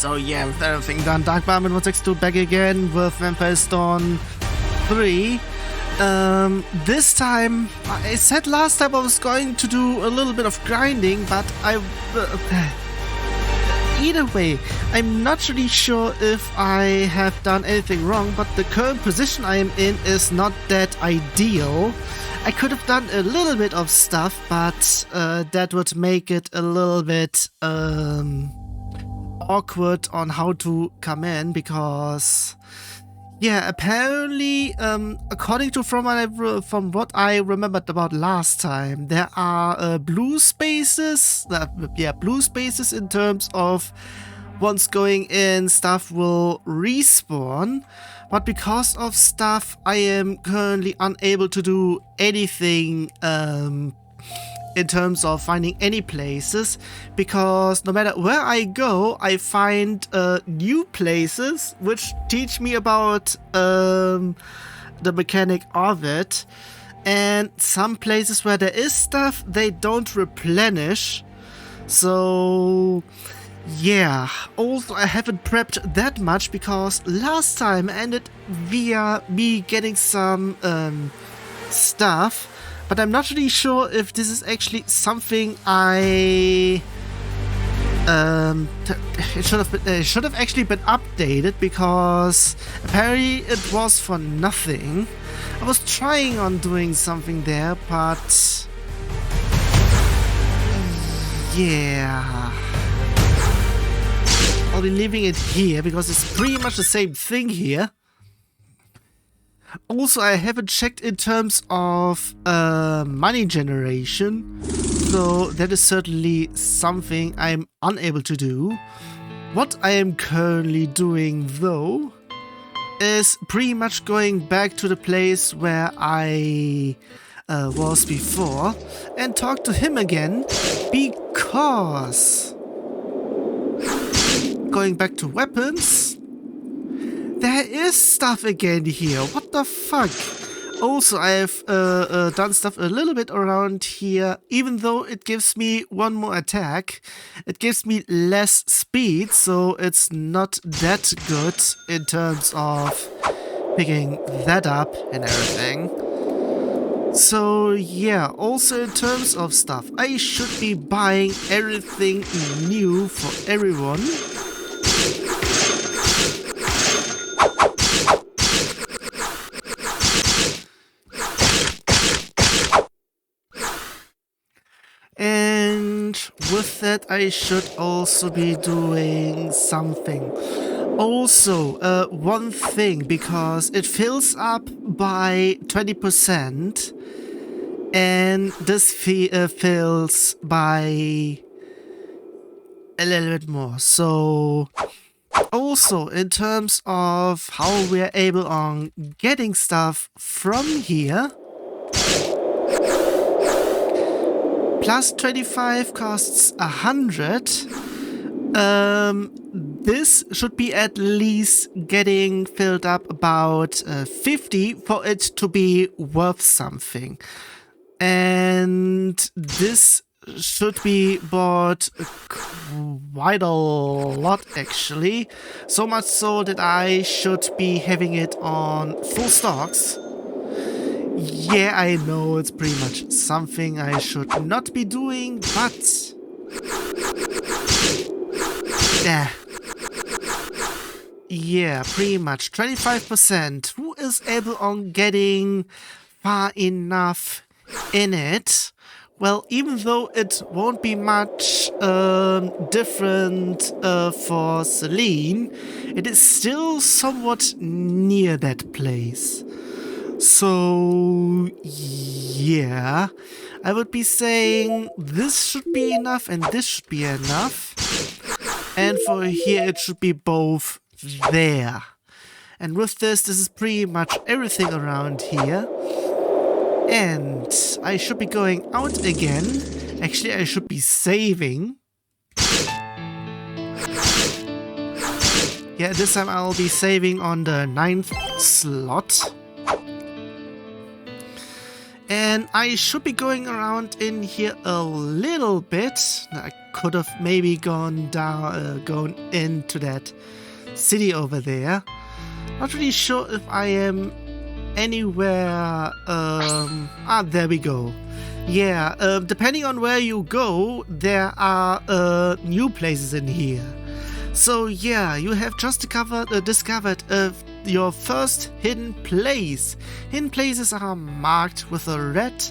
So yeah, with everything done, Dark Barman 162 back again with Vampire Stone 3. This time, I said last time I was going to do a little bit of grinding, but either way, I'm not really sure if I have done anything wrong, but the current position I am in is not that ideal. I could have done a little bit of stuff, but that would make it a little bit awkward on how to come in, because yeah, apparently according to from what I remembered about last time, there are blue spaces in terms of once going in, stuff will respawn, but because of stuff I am currently unable to do anything in terms of finding any places, because no matter where I go, I find new places which teach me about the mechanic of it, and some places where there is stuff, they don't replenish. So yeah, also I haven't prepped that much, because last time ended via me getting some stuff, but I'm not really sure if this is actually something it should have actually been updated, because apparently it was for nothing. I was trying on doing something there, but yeah, I'll be leaving it here because it's pretty much the same thing here. Also, I haven't checked in terms of money generation, so that is certainly something I'm unable to do. What I am currently doing, though, is pretty much going back to the place where I was before and talk to him again, because going back to weapons, there is stuff again here. What the fuck? Also, I have done stuff a little bit around here. Even though it gives me one more attack, it gives me less speed, so it's not that good in terms of picking that up and everything. So yeah, also in terms of stuff, I should be buying everything new for everyone. And with that, I should also be doing something. Also, one thing, because it fills up by 20%, and this fills by a little bit more. So also in terms of how we are able on getting stuff from here, plus 25 costs 100. This should be at least getting filled up about 50 for it to be worth something. And this should be bought quite a lot, actually. So much so that I should be having it on full stocks. Yeah, I know it's pretty much something I should not be doing, but yeah, pretty much 25%. Who is able on getting far enough in it? Well, even though it won't be much different for Celine, it is still somewhat near that place. So yeah, I would be saying this should be enough and this should be enough. And for here it should be both there. And with this is pretty much everything around here. And I should be going out again. Actually, I should be saving. Yeah, this time I'll be saving on the 9th slot. And I should be going around in here a little bit. I could have maybe gone into that city over there. Not really sure if I am anywhere. There we go. Yeah, depending on where you go, there are new places in here. So yeah, you have just discovered your first hidden place. Hidden places are marked with a red,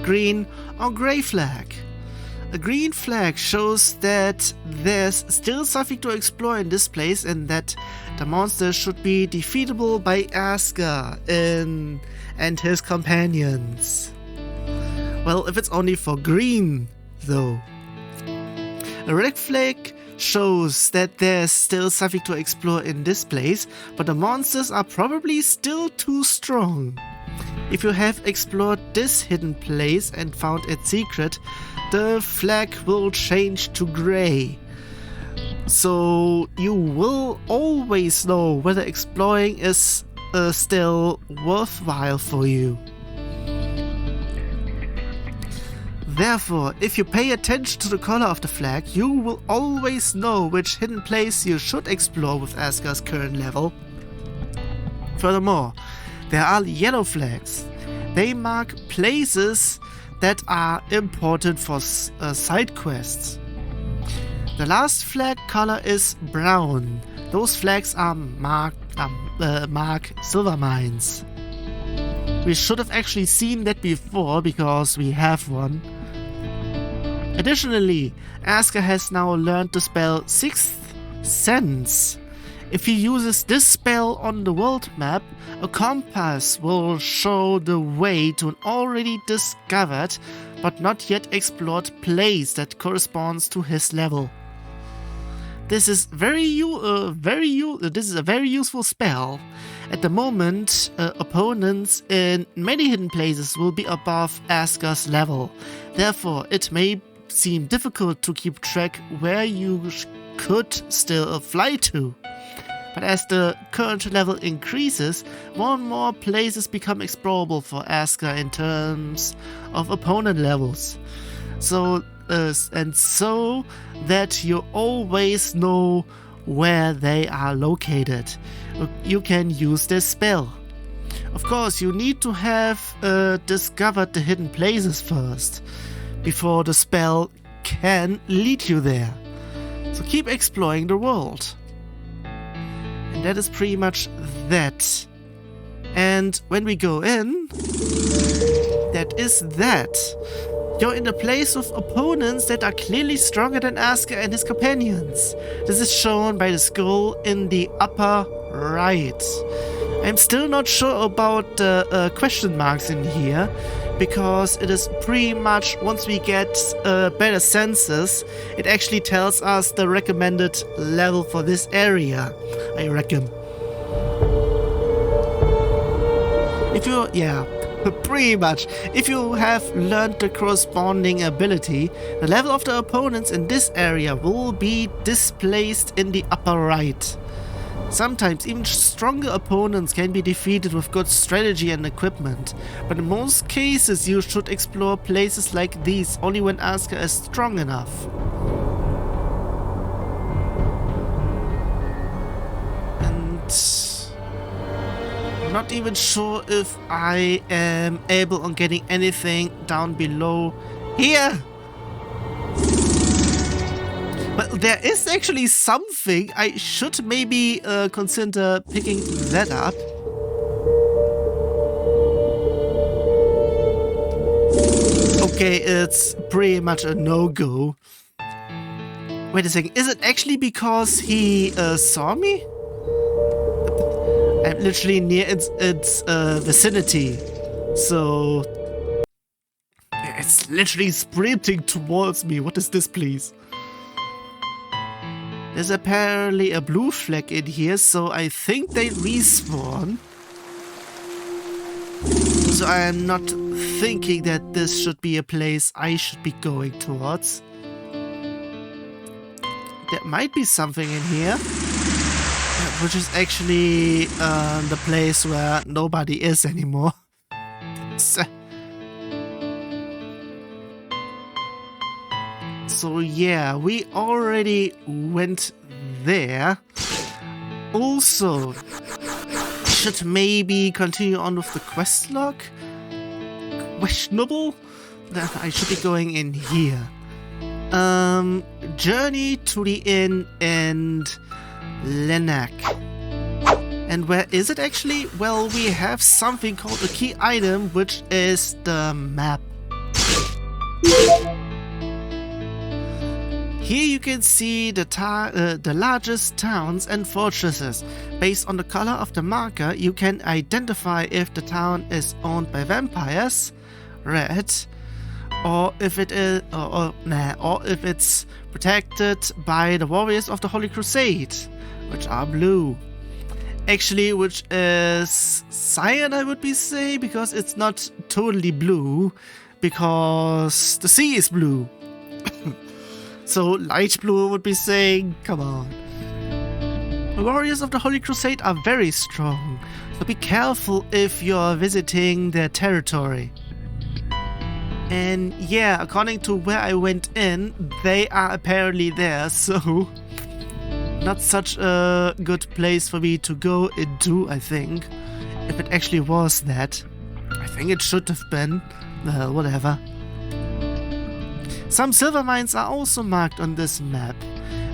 green or grey flag. A green flag shows that there's still something to explore in this place and that the monster should be defeatable by Asgar and his companions. Well, if it's only for green, though. A red flag shows that there's still something to explore in this place, but the monsters are probably still too strong. If you have explored this hidden place and found its secret, the flag will change to grey. So you will always know whether exploring is still worthwhile for you. Therefore, if you pay attention to the color of the flag, you will always know which hidden place you should explore with Asgar's current level. Furthermore, there are yellow flags. They mark places that are important for side quests. The last flag color is brown. Those flags are mark silver mines. We should have actually seen that before because we have one. Additionally, Asgar has now learned the spell Sixth Sense. If he uses this spell on the world map, a compass will show the way to an already discovered but not yet explored place that corresponds to his level. This is a very useful spell. At the moment, opponents in many hidden places will be above Asgar's level. Therefore, it may seem difficult to keep track where you could still fly to. But as the current level increases, more and more places become explorable for Asgar in terms of opponent levels. So that you always know where they are located. You can use this spell. Of course, you need to have discovered the hidden places first, before the spell can lead you there. So keep exploring the world. And that is pretty much that. And when we go in, that is that. You're in a place of opponents that are clearly stronger than Asgar and his companions. This is shown by the scroll in the upper right. I'm still not sure about the question marks in here, because it is pretty much, once we get better senses, it actually tells us the recommended level for this area, I reckon. Pretty much. If you have learned the corresponding ability, the level of the opponents in this area will be displayed in the upper right. Sometimes even stronger opponents can be defeated with good strategy and equipment, but in most cases you should explore places like these only when Asgar is strong enough. And I'm not even sure if I am able on getting anything down below here. But there is actually something. I should maybe consider picking that up. Okay, it's pretty much a no-go. Wait a second, is it actually because he saw me? I'm literally near its vicinity, so it's literally sprinting towards me. What is this, please? There's apparently a blue flag in here, so I think they respawn. So I am not thinking that this should be a place I should be going towards. There might be something in here, which is actually the place where nobody is anymore. So yeah, we already went there. Also, should maybe continue on with the quest log? Questionable? That I should be going in here. Journey to the inn and Linnak. And where is it actually? Well, we have something called a key item, which is the map. Here you can see the largest towns and fortresses. Based on the color of the marker, you can identify if the town is owned by vampires, red, or if it is, or if it's protected by the warriors of the Holy Crusade, which are blue. Actually, which is cyan, I would be say, because it's not totally blue, because the sea is blue. So light blue would be saying, come on. The warriors of the Holy Crusade are very strong, so be careful if you're visiting their territory. And yeah, according to where I went in, they are apparently there, so not such a good place for me to go into, I think. If it actually was that. I think it should have been. Well, whatever. Some silver mines are also marked on this map.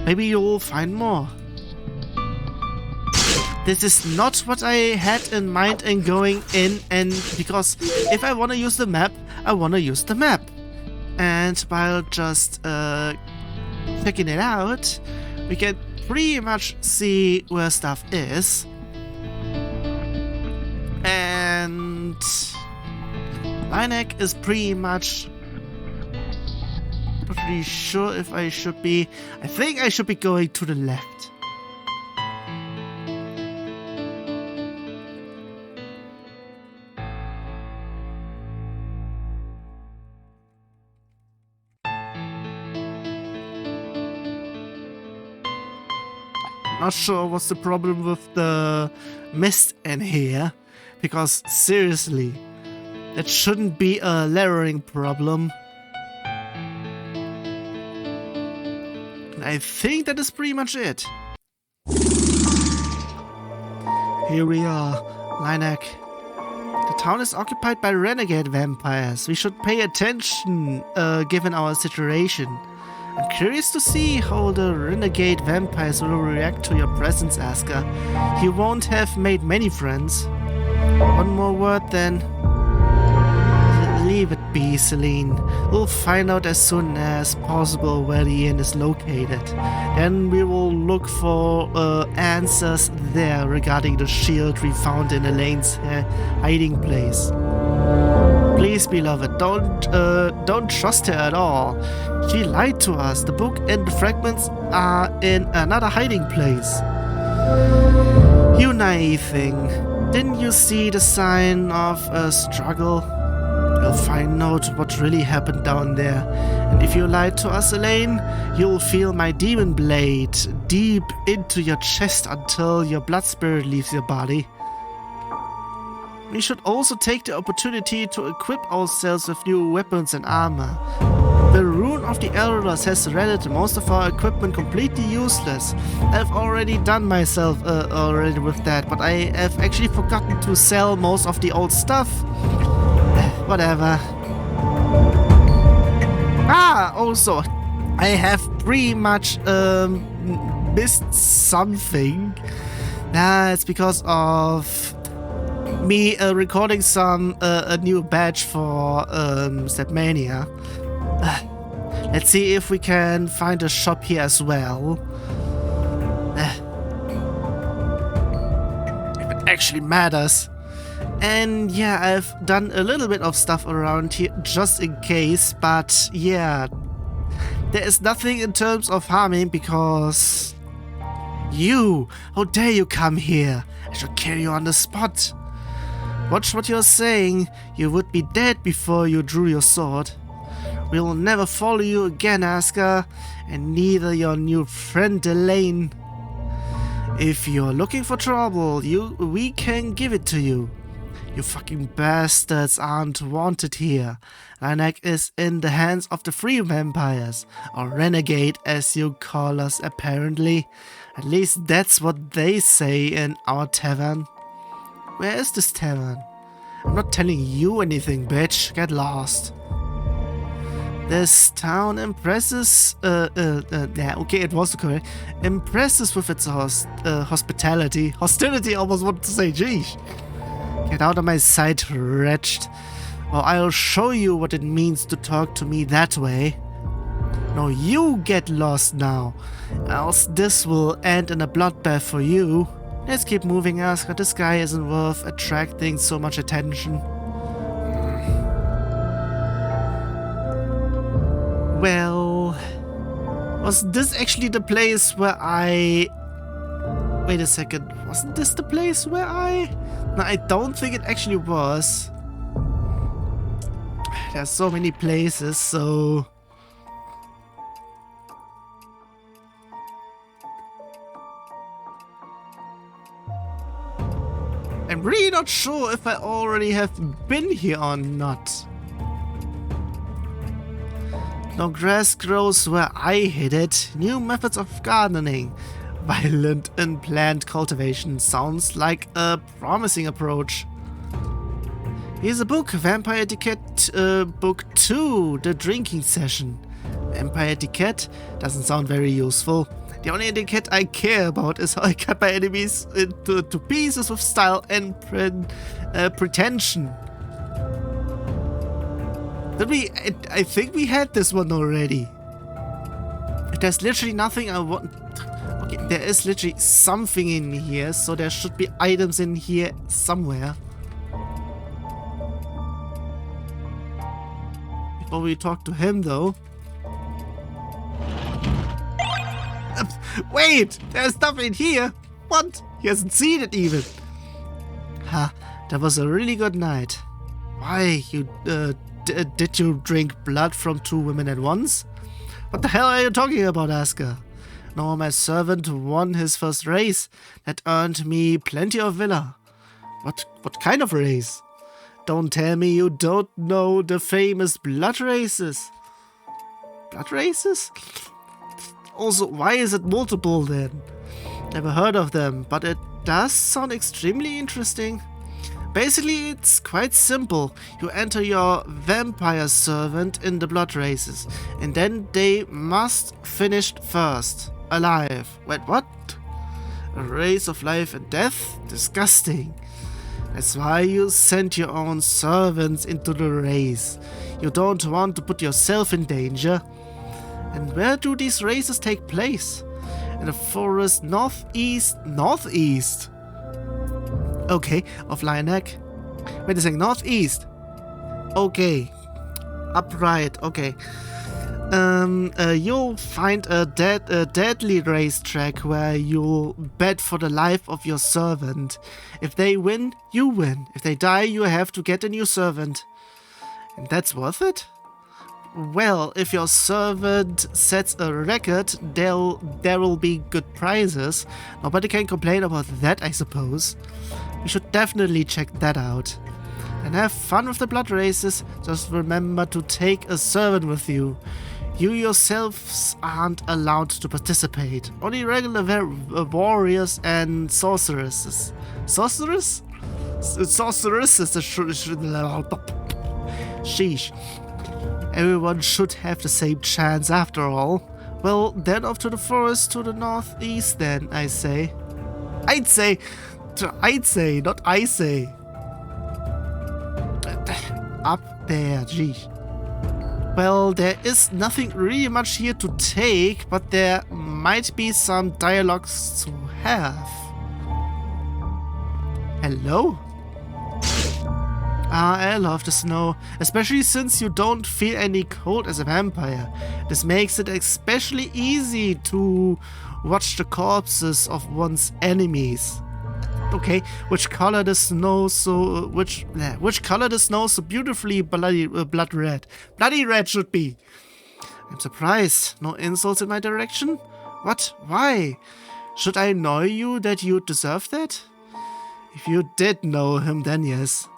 Maybe you'll find more. This is not what I had in mind in going in, and because if I want to use the map, I want to use the map. And while just checking it out, we can pretty much see where stuff is. And Linnak is pretty much... not really sure if I should be... I think I should be going to the left. Not sure what's the problem with the mist in here, because seriously, that shouldn't be a layering problem. I think that is pretty much it. Here we are, Linnak. The town is occupied by renegade vampires. We should pay attention, given our situation. I'm curious to see how the renegade vampires will react to your presence, Asgar. You won't have made many friends. One more word then. Leave it be, Celine. We'll find out as soon as possible where the inn is located. Then we will look for answers there regarding the shield we found in Elaine's hiding place. Please, beloved, don't trust her at all. She lied to us. The book and the fragments are in another hiding place. You naive thing. Didn't you see the sign of a struggle? You'll find out what really happened down there. And if you lied to us, Elaine, you'll feel my demon blade deep into your chest until your blood spirit leaves your body. We should also take the opportunity to equip ourselves with new weapons and armor. The rune of the Elders has rendered most of our equipment completely useless. I've already done myself already with that, but I have actually forgotten to sell most of the old stuff. Whatever. Also, I have pretty much missed something. It's because of me recording a new badge for Stepmania. Let's see if we can find a shop here as well. If it actually matters. And yeah, I've done a little bit of stuff around here just in case, but yeah, there is nothing in terms of harming because how dare you come here? I should kill you on the spot. Watch what you're saying. You would be dead before you drew your sword. We will never follow you again, Asgar, and neither your new friend Elaine. If you're looking for trouble, we can give it to you. You fucking bastards aren't wanted here. Linnak is in the hands of the free vampires, or renegade as you call us apparently. At least that's what they say in our tavern. Where is this tavern? I'm not telling you anything, bitch. Get lost. This town impresses, yeah, okay, it was correct. Impresses with its hospitality. Hostility, I almost wanted to say, geez. Get out of my sight, wretched. Or I'll show you what it means to talk to me that way. No, you get lost now, else this will end in a bloodbath for you. Let's keep moving, Asgar. This guy isn't worth attracting so much attention. Well, was this actually the place where I... Wait a second, wasn't this the place where I... No, I don't think it actually was. There's so many places, so... I'm really not sure if I already have been here or not. No grass grows where I hid it. New methods of gardening. Violent in plant cultivation sounds like a promising approach. Here's a book, Vampire Etiquette, Book 2, The Drinking Session. Vampire Etiquette doesn't sound very useful. The only etiquette I care about is how I cut my enemies into pieces with style and pretension. Did we? I think we had this one already. There's literally nothing I want. Okay, there is literally something in here, so there should be items in here somewhere. Before we talk to him, though. Wait! There's stuff in here! What? He hasn't seen it even! Ha, that was a really good night. Why, you, did you drink blood from 2 women at once? What the hell are you talking about, Asgar? No, my servant won his first race. That earned me plenty of villa. What kind of race? Don't tell me you don't know the famous blood races. Blood races? Also, why is it multiple then? Never heard of them, but it does sound extremely interesting. Basically, it's quite simple. You enter your vampire servant in the blood races, and then they must finish first. Alive. Wait, what? A race of life and death? Disgusting. That's why you send your own servants into the race. You don't want to put yourself in danger. And where do these races take place? In the forest northeast? Northeast? Okay, of Linnak. Wait a second, northeast. Okay. Upright, okay. You'll find a deadly racetrack where you'll bet for the life of your servant. If they win, you win. If they die, you have to get a new servant. And that's worth it? Well, if your servant sets a record, there will be good prizes. Nobody can complain about that, I suppose. We should definitely check that out. And have fun with the blood races. Just remember to take a servant with you. You yourselves aren't allowed to participate. Only regular warriors and sorceresses. Sorceress? Sorceresses. Sheesh. Everyone should have the same chance after all. Well, then off to the forest to the northeast then, I say. I'd say, not I say. Up there, geez. Well, there is nothing really much here to take, but there might be some dialogues to have. Hello? Ah, I love the snow, especially since you don't feel any cold as a vampire. This makes it especially easy to watch the corpses of one's enemies. Okay, which color the snow so beautifully blood red? Bloody red should be. I'm surprised. No insults in my direction? What? Why? Should I know you that you deserve that? If you did know him, then yes.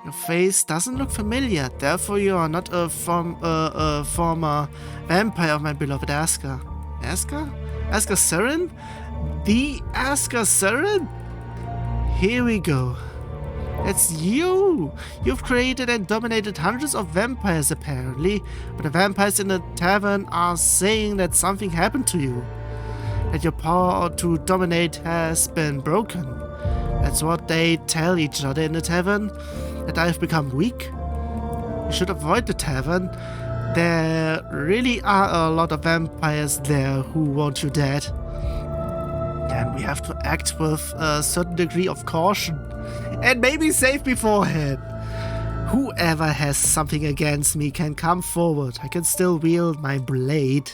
Your face doesn't look familiar, therefore you are not a former vampire of my beloved Asgar. Asgar? Asgar Seren? The Asgar Seren? Here we go. It's you! You've created and dominated hundreds of vampires apparently, but the vampires in the tavern are saying that something happened to you. That your power to dominate has been broken. That's what they tell each other in the tavern. That I've become weak. You should avoid the tavern. There really are a lot of vampires there who want you dead. And we have to act with a certain degree of caution. And maybe save beforehand. Whoever has something against me can come forward. I can still wield my blade.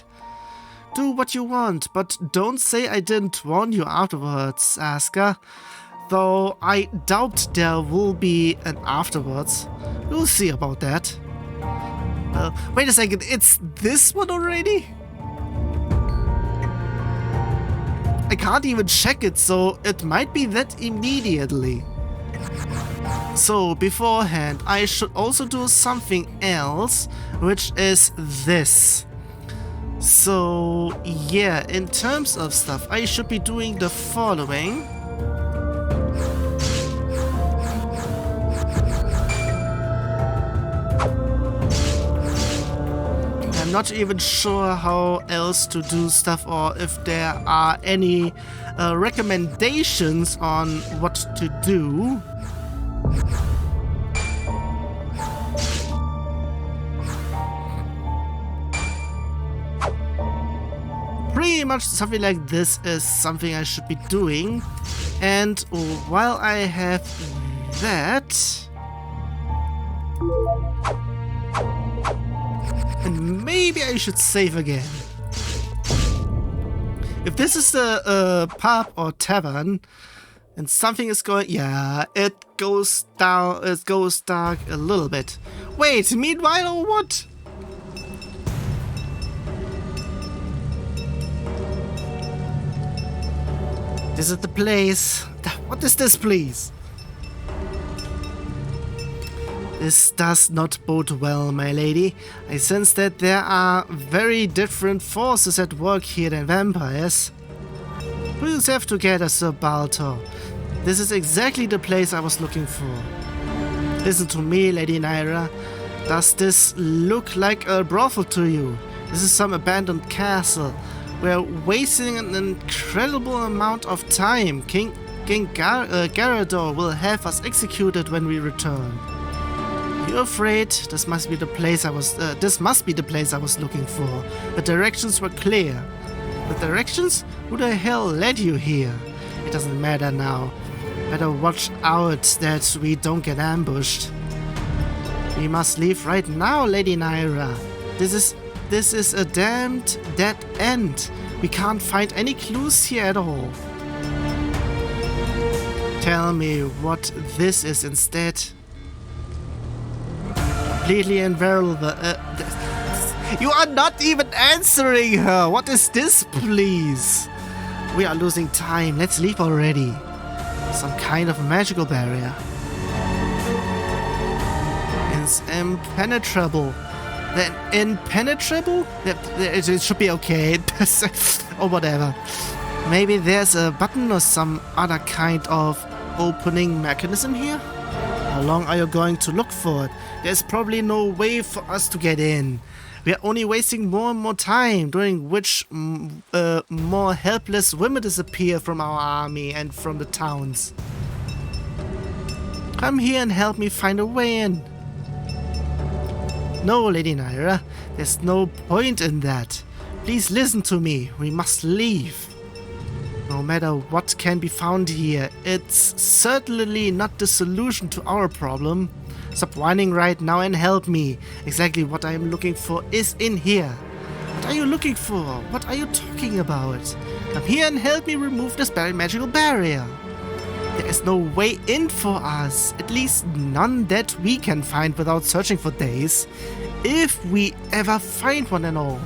Do what you want, but don't say I didn't warn you afterwards, Asgar. Though I doubt there will be an afterwards. We'll see about that. Wait a second, it's this one already? I can't even check it, so it might be that immediately. So, beforehand, I should also do something else, which is this. So, yeah, in terms of stuff, I should be doing the following. I'm not even sure how else to do stuff or if there are any recommendations on what to do. Pretty much something like this is something I should be doing. And while I have that... And maybe I should save again. If this is the pub or tavern, and something is going... Yeah, it goes down, it goes dark a little bit. Wait, meanwhile or what? This is the place. What is this, please? This does not bode well, my lady. I sense that there are very different forces at work here than vampires. Pull yourself together, Sir Baltor. This is exactly the place I was looking for. Listen to me, Lady Nyria. Does this look like a brothel to you? This is some abandoned castle. We're wasting an incredible amount of time. King Garador will have us executed when we return. You're afraid? This must be the place I was looking for. The directions were clear. The directions? Who the hell led you here? It doesn't matter now. Better watch out that we don't get ambushed. We must leave right now, Lady Nyria. This is a damned dead end. We can't find any clues here at all. Tell me what this is instead. Completely invaluable. You are not even answering her. What is this, please? We are losing time. Let's leave already. Some kind of magical barrier. It's impenetrable. Then impenetrable? It should be okay. Or whatever. Maybe there's a button or some other kind of opening mechanism here? How long are you going to look for it? There's probably no way for us to get in. We are only wasting more and more time, during which more helpless women disappear from our army and from the towns. Come here and help me find a way in. No, Lady Nyria, there's no point in that. Please listen to me. We must leave. No matter what can be found here, it's certainly not the solution to our problem. Stop whining right now and help me. Exactly what I am looking for is in here. What are you looking for? What are you talking about? Come here and help me remove this magical barrier. There is no way in for us. At least none that we can find without searching for days. If we ever find one and all.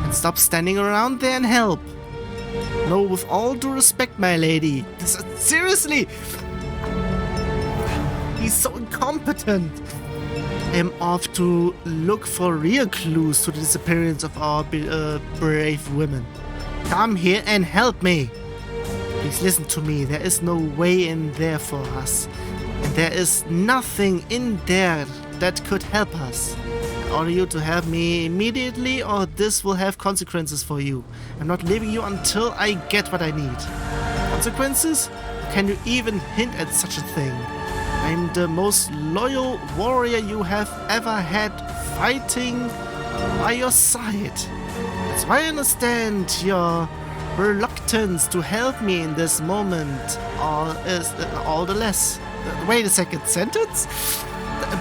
And stop standing around there and help. No, with all due respect, my lady. Seriously! He's so incompetent. I'm off to look for real clues to the disappearance of our brave women. Come here and help me. Please listen to me. There is no way in there for us. And there is nothing in there that could help us. I order you to help me immediately, or this will have consequences for you. I'm not leaving you until I get what I need. Consequences? Can you even hint at such a thing? I'm the most loyal warrior you have ever had fighting by your side. That's why I understand your reluctance to help me in this moment all the less. Wait a second, sentence?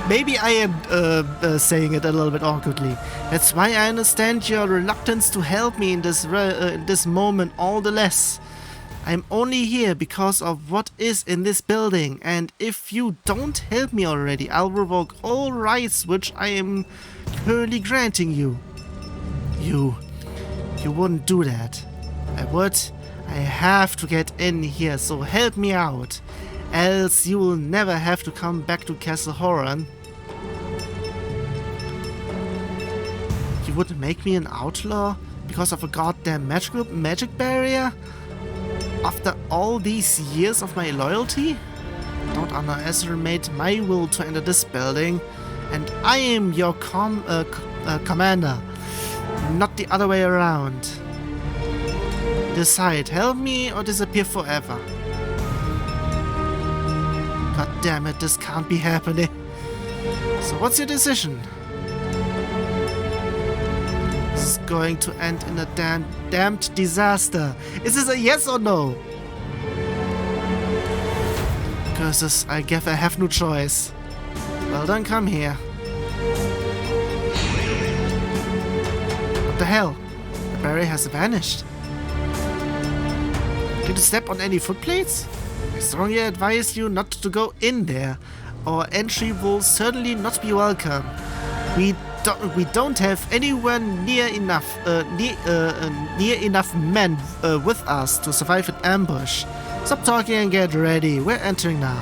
Maybe I am saying it a little bit awkwardly. That's why I understand your reluctance to help me in this moment all the less. I'm only here because of what is in this building, and if you don't help me already, I'll revoke all rights which I am currently granting you. You wouldn't do that. I would. I have to get in here, so help me out. Else you will never have to come back to Castle Horan. You would make me an outlaw because of a goddamn magic barrier? After all these years of my loyalty? Don't underestimate my will to enter this building, and I am your commander, not the other way around. Decide, help me or disappear forever. God damn it, this can't be happening. So what's your decision? This is going to end in a damned disaster. Is this a yes or no? Curses, I guess I have no choice. Well then, come here. What the hell? The barrier has vanished. Did you step on any footplates? I strongly advise you not to go in there. Our entry will certainly not be welcome. We don't have anyone near enough men with us to survive an ambush. Stop talking and get ready. We're entering now.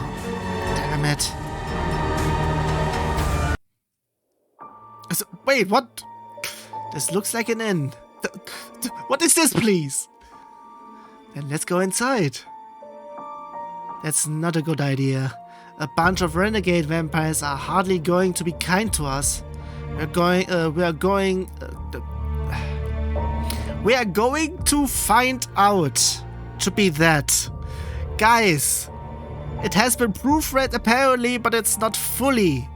Damn it. Wait, what? This looks like an inn. What is this, please? Then let's go inside. That's not a good idea. A bunch of renegade vampires are hardly going to be kind to us. We are going to find out. Should be that. Guys, it has been proofread apparently, but it's not fully.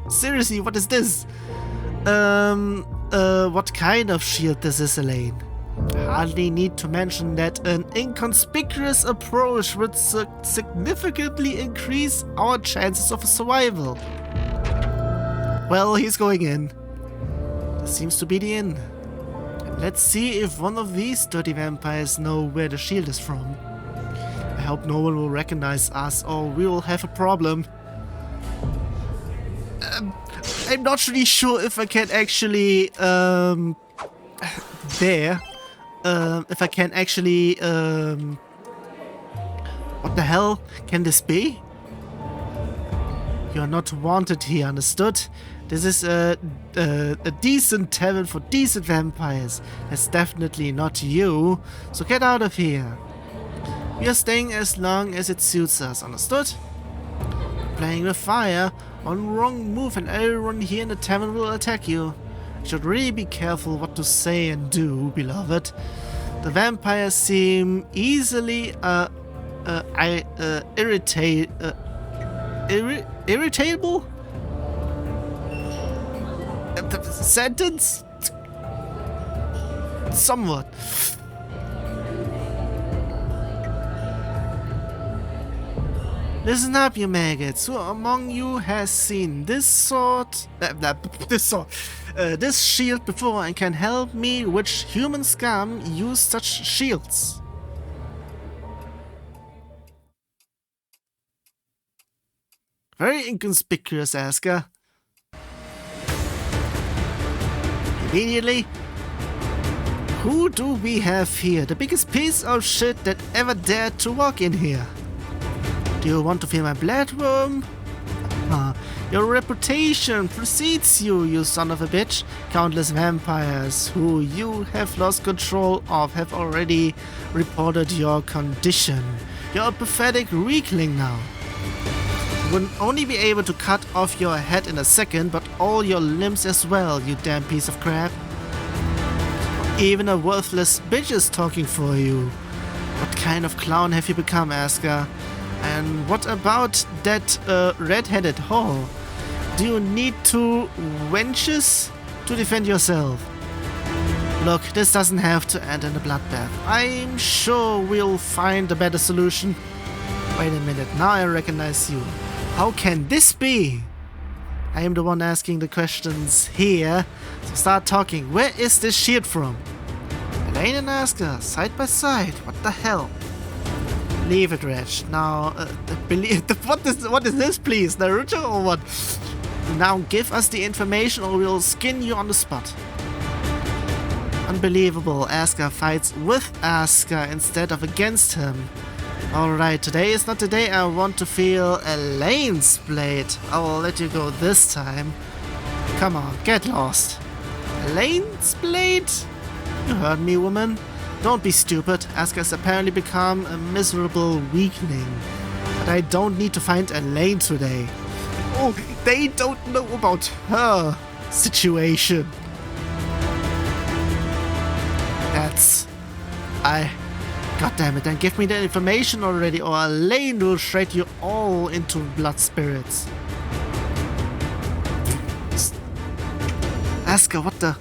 Seriously, what is this? What kind of shield this is, Elaine? Hardly need to mention that an inconspicuous approach would significantly increase our chances of survival. Well, he's going in. This seems to be the inn. And let's see if one of these dirty vampires know where the shield is from. I hope no one will recognize us or we will have a problem. I'm not really sure if I can actually, if I can actually, what the hell can this be? You're not wanted here, understood? This is a decent tavern for decent vampires. That's definitely not you, so get out of here. We are staying as long as it suits us, understood? Playing with fire, one wrong move and everyone here in the tavern will attack you. You should really be careful what to say and do, beloved. The vampires seem easily irritable? Sentence? Somewhat. Listen up, you maggots. Who among you has seen this shield before and can help me? Which human scum use such shields? Very inconspicuous, Asgar. Immediately. Who do we have here? The biggest piece of shit that ever dared to walk in here. Do you want to feel my bloodworm? Your reputation precedes you, you son of a bitch. Countless vampires who you have lost control of have already reported your condition. You're a pathetic weakling now. You wouldn't only be able to cut off your head in a second, but all your limbs as well, you damn piece of crap. Even a worthless bitch is talking for you. What kind of clown have you become, Asgar? And what about that red-headed whore? Do you need two wenches to defend yourself? Look, this doesn't have to end in a bloodbath. I'm sure we'll find a better solution. Wait a minute, now I recognize you. How can this be? I am the one asking the questions here, so start talking. Where is this shield from? Elaine and Asgar, side by side. What the hell? Leave it, Reg. Now, what is this, please? Naruto or what? Now give us the information or we'll skin you on the spot. Unbelievable. Asgar fights with Asgar instead of against him. Alright, today is not the day I want to feel Elaine's blade. I will let you go this time. Come on, get lost. Elaine's blade? You heard me, woman. Don't be stupid. Asgar has apparently become a miserable weakling. But I don't need to find Elaine today. Oh, they don't know about her situation. God damn it, then give me the information already or Elaine will shred you all into blood spirits. Asgar, what the...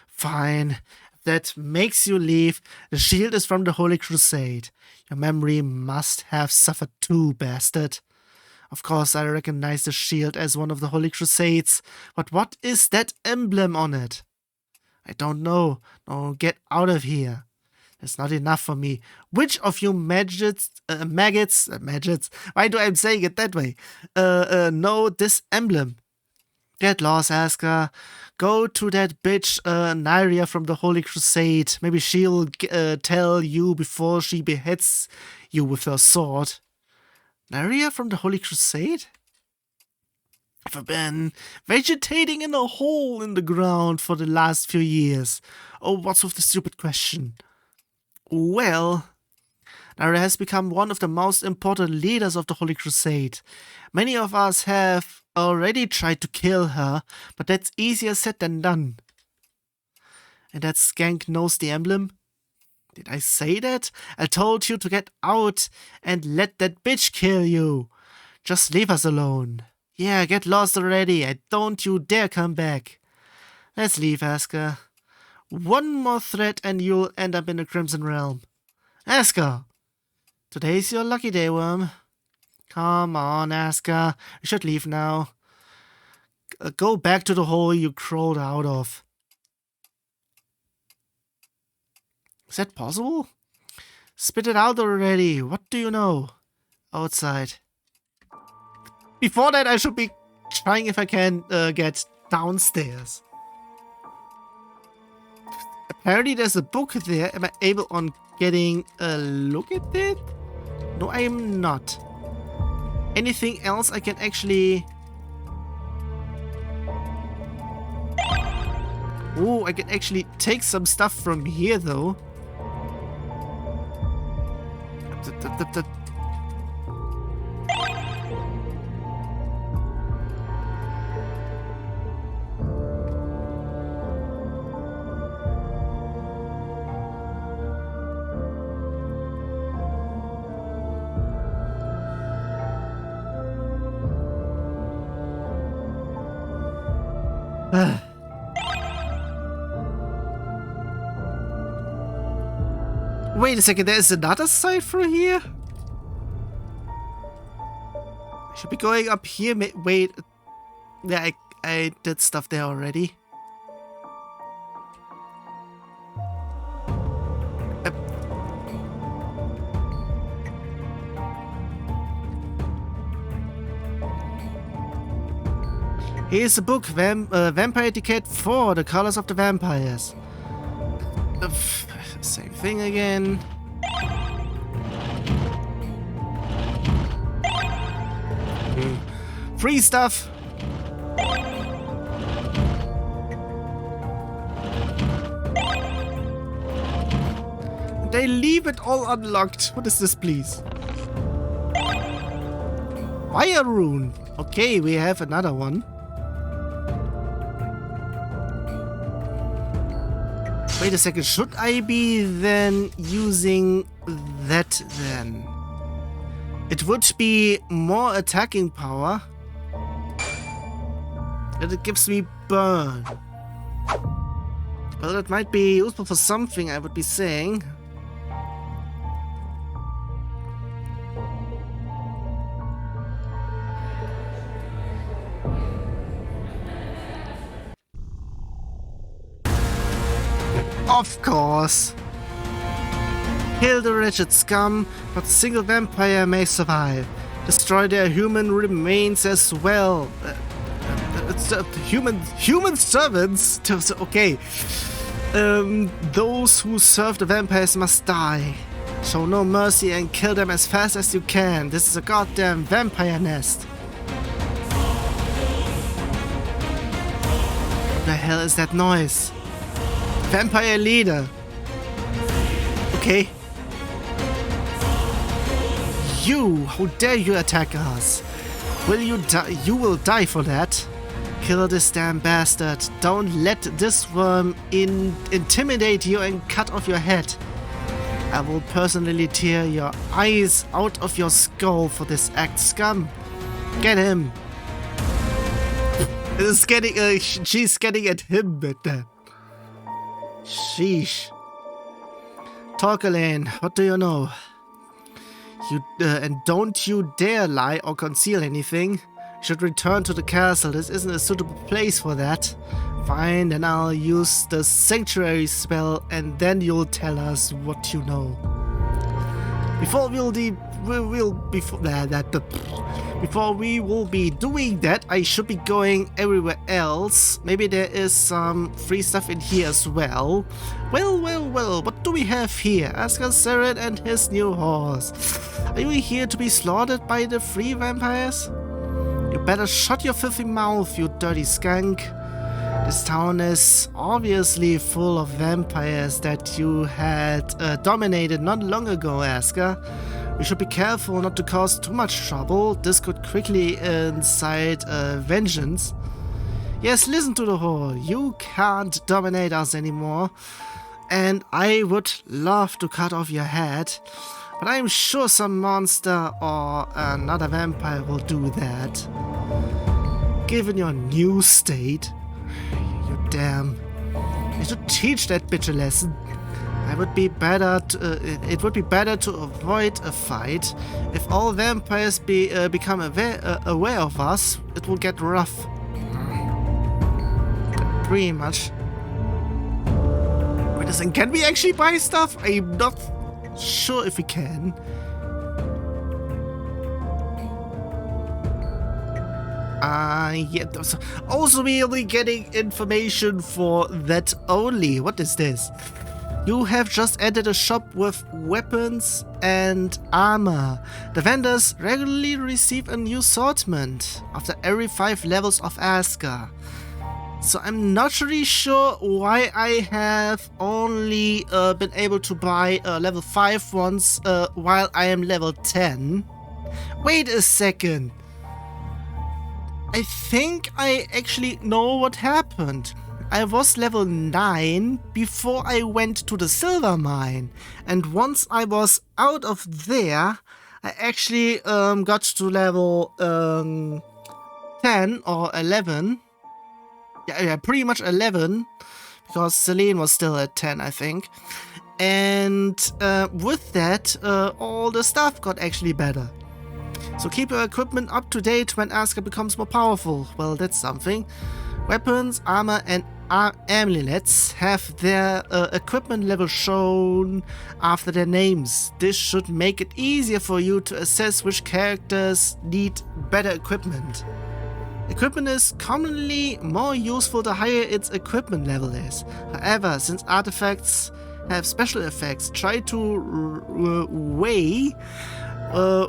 Fine. That makes you leave. The shield is from the Holy Crusade. Your memory must have suffered too, bastard. Of course, I recognize the shield as one of the Holy Crusades, but what is that emblem on it? I don't know. No, get out of here. It's not enough for me. Which of you maggots, why do I saying it that way? Know this emblem? Get lost, Asgar. Go to that bitch Nyria from the Holy Crusade. Maybe she'll tell you before she beheads you with her sword. Nyria from the Holy Crusade? I've been vegetating in a hole in the ground for the last few years. Oh, what's with the stupid question? Well, Nyria has become one of the most important leaders of the Holy Crusade. Many of us have already tried to kill her, but that's easier said than done. And that skank knows the emblem? Did I say that? I told you to get out and let that bitch kill you. Just leave us alone. Yeah, get lost already. Don't you dare come back. Let's leave, Asgar. One more threat and you'll end up in the Crimson Realm. Asgar! Today's your lucky day, worm. Come on, Asgar. You should leave now. Go back to the hole you crawled out of. Is that possible? Spit it out already. What do you know? Outside. Before that, I should be trying if I can get downstairs. Apparently there's a book there. Am I able on getting a look at it? No, I am not. Anything else I can actually... Oh, I can actually take some stuff from here though. Wait a second, there is another side through here? I should be going up here. Wait. Yeah, I did stuff there already. Here's a book, Vampire Etiquette 4, The Colors of the Vampires. Same thing again. Free stuff! They leave it all unlocked. What is this, please? Fire rune. Okay, we have another one. Wait a second, should I be then using that then? It would be more attacking power. And it gives me burn. Well, it might be useful for something, I would be saying. Of course! Kill the wretched scum, but a single vampire may survive. Destroy their human remains as well. Human servants? Okay. Those who serve the vampires must die. Show no mercy and kill them as fast as you can. This is a goddamn vampire nest. What the hell is that noise? Vampire leader. Okay. You! How dare you attack us? Will you die? You will die for that. Kill this damn bastard. Don't let this worm intimidate you and cut off your head. I will personally tear your eyes out of your skull for this act, scum. Get him. She's getting at him, but sheesh. Talk, Elaine. What do you know? And don't you dare lie or conceal anything. You should return to the castle. This isn't a suitable place for that. Fine, then I'll use the sanctuary spell and then you'll tell us what you know. Before we will be doing that, I should be going everywhere else. Maybe there is some free stuff in here as well. Well, what do we have here? Asgar Seren and his new horse. Are you here to be slaughtered by the free vampires? You better shut your filthy mouth, you dirty skunk. This town is obviously full of vampires that you had dominated not long ago, Asgar. We should be careful not to cause too much trouble. This could quickly incite vengeance. Yes, listen to the whore. You can't dominate us anymore. And I would love to cut off your head. But I'm sure some monster or another vampire will do that. Given your new state. You damn. You should teach that bitch a lesson. It would be better to avoid a fight. If all vampires become aware of us, it will get rough. Pretty much. Wait a second, can we actually buy stuff? I'm not sure if we can. Yeah, also we'll be getting information for that only. What is this? You have just entered a shop with weapons and armor. The vendors regularly receive a new assortment after every 5 levels of Asgar. So I'm not really sure why I have only been able to buy level 5 ones while I am level 10. Wait a second. I think I actually know what happened. I was level 9 before I went to the silver mine, and once I was out of there, I actually got to level 10 or 11. Yeah, pretty much 11, because Celine was still at 10, I think. And with that, all the stuff got actually better. So keep your equipment up to date when Asgar becomes more powerful. Well, that's something. Weapons, armor, and amulets have their equipment level shown after their names. This should make it easier for you to assess which characters need better equipment. Equipment is commonly more useful the higher its equipment level is. However, since artifacts have special effects, try to weigh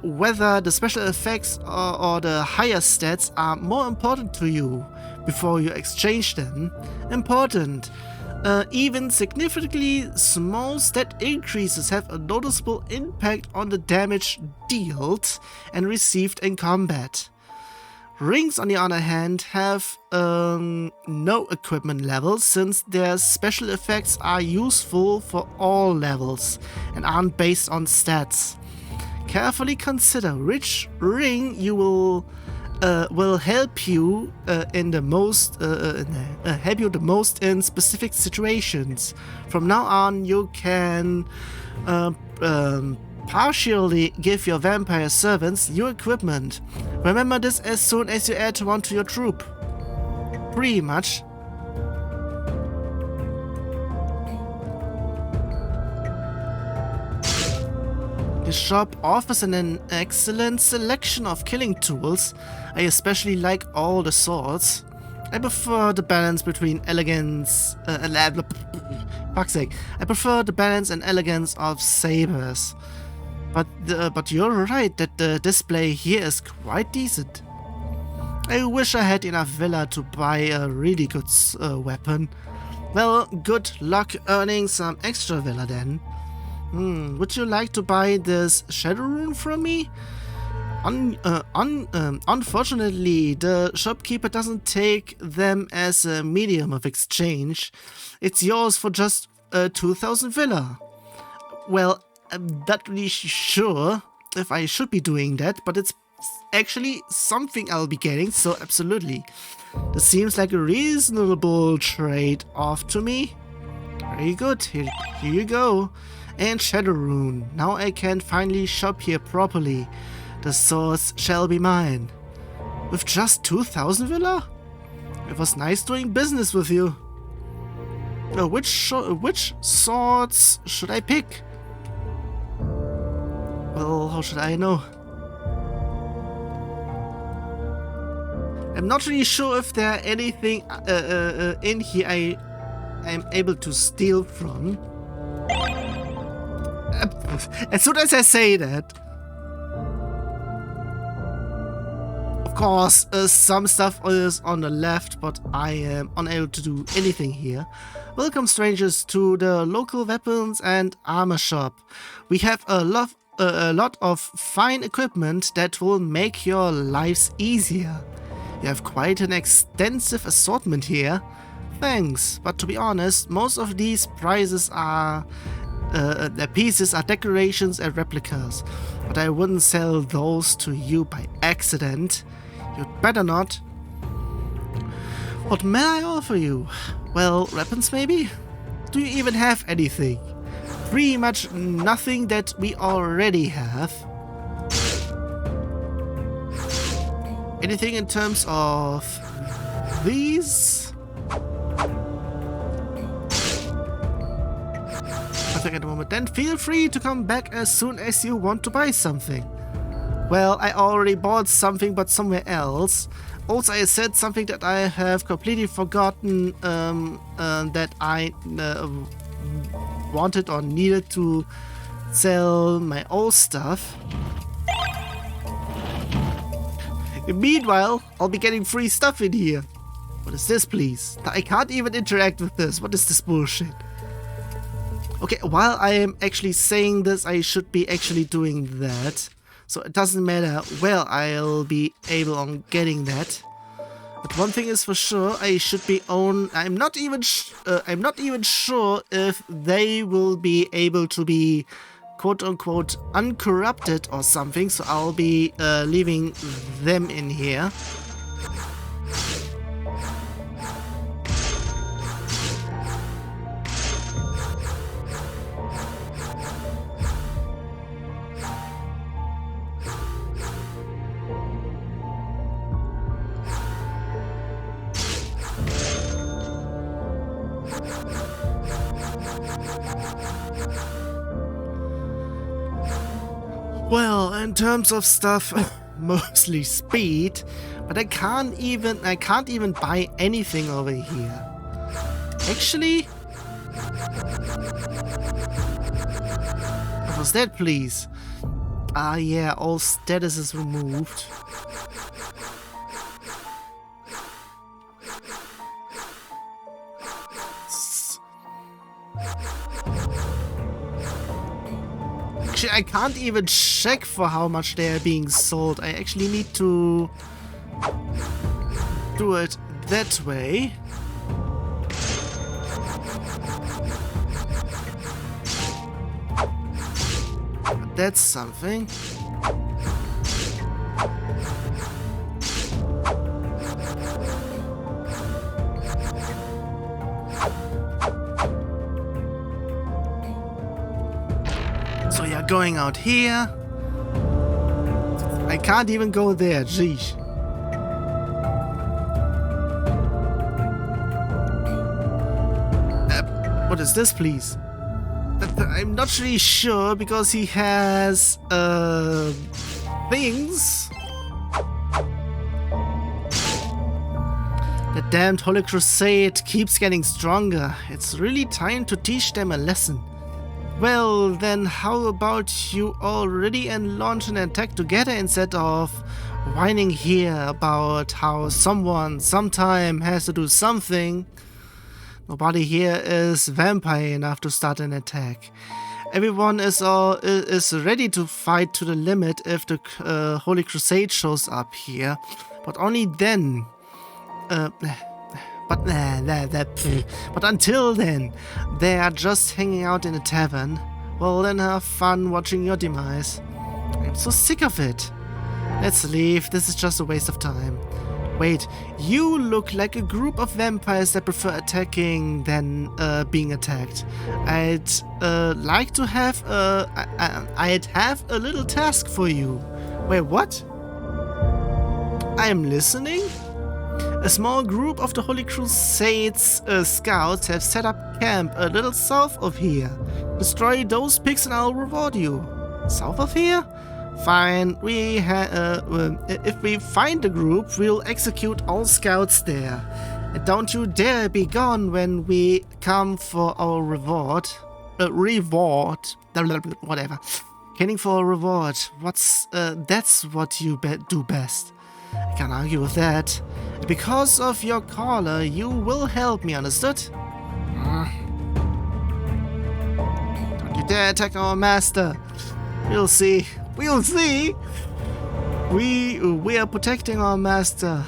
whether the special effects or the higher stats are more important to you before you exchange them. Important. Even significantly small stat increases have a noticeable impact on the damage dealt and received in combat. Rings, on the other hand, have no equipment levels, since their special effects are useful for all levels and aren't based on stats. Carefully consider which ring you will help you the most in specific situations. From now on, you can partially give your vampire servants new equipment. Remember this as soon as you add one to your troop. Pretty much. The shop offers an excellent selection of killing tools. I especially like all the swords. I prefer the balance between elegance fuck's sake. I prefer the balance and elegance of sabers. But you're right that the display here is quite decent. I wish I had enough villa to buy a really good weapon. Well, good luck earning some extra villa then. Would you like to buy this shadow rune from me? Unfortunately, the shopkeeper doesn't take them as a medium of exchange. It's yours for just 2,000 villa. Well, I'm not really sure if I should be doing that, but it's actually something I'll be getting, so absolutely. This seems like a reasonable trade-off to me. Very good, here you go. And Shadow Rune. Now I can finally shop here properly. The swords shall be mine. With just 2,000 villa? It was nice doing business with you. Which swords should I pick? Well, how should I know? I'm not really sure if there are anything in here I'm able to steal from. As soon as I say that. Of course, some stuff is on the left, but I am unable to do anything here. Welcome, strangers, to the local weapons and armor shop. We have a lot of fine equipment that will make your lives easier. You have quite an extensive assortment here. Thanks, but to be honest, most of these pieces are decorations and replicas, but I wouldn't sell those to you by accident. You'd better not. What may I offer you? Well, weapons maybe? Do you even have anything? Pretty much nothing that we already have. Anything in terms of these? Nothing at the moment. Then feel free to come back as soon as you want to buy something. Well, I already bought something, but somewhere else. Also, I said something that I have completely forgotten that I wanted or needed to sell my old stuff. Meanwhile, I'll be getting free stuff in here. What is this, please? I can't even interact with this. What is this bullshit? Okay, while I am actually saying this, I should be actually doing that. So it doesn't matter where I'll be able on getting that. But one thing is for sure, I should be I'm not even sure if they will be able to be quote-unquote uncorrupted or something, so I'll be leaving them in here. Well, in terms of stuff, mostly speed, but I can't even buy anything over here. Actually, what was that, please? Ah, yeah, all status is removed. Actually, I can't even check for how much they are being sold. I actually need to do it that way. That's something. So you're going out here. I can't even go there, geez. What is this, please? I'm not really sure because he has things. The damned Holy Crusade keeps getting stronger. It's really time to teach them a lesson. Well, then how about you all ready and launch an attack together instead of whining here about how someone sometime has to do something? Nobody here is vampire enough to start an attack. Everyone is ready to fight to the limit if the Holy Crusade shows up here, but only then. But until then, they are just hanging out in a tavern. Well, then have fun watching your demise. I'm so sick of it. Let's leave. This is just a waste of time. Wait, you look like a group of vampires that prefer attacking than being attacked. I'd like to have I'd have a little task for you. Wait, what? I'm listening? A small group of the Holy Crusade's scouts have set up camp a little south of here. Destroy those pigs and I'll reward you. South of here? Fine, if we find the group, we'll execute all scouts there. And don't you dare be gone when we come for our reward. Whatever. Killing for a reward. That's what you do best. I can't argue with that. Because of your caller, you will help me, understood? Don't you dare attack our master. We'll see. We'll see. We are protecting our master.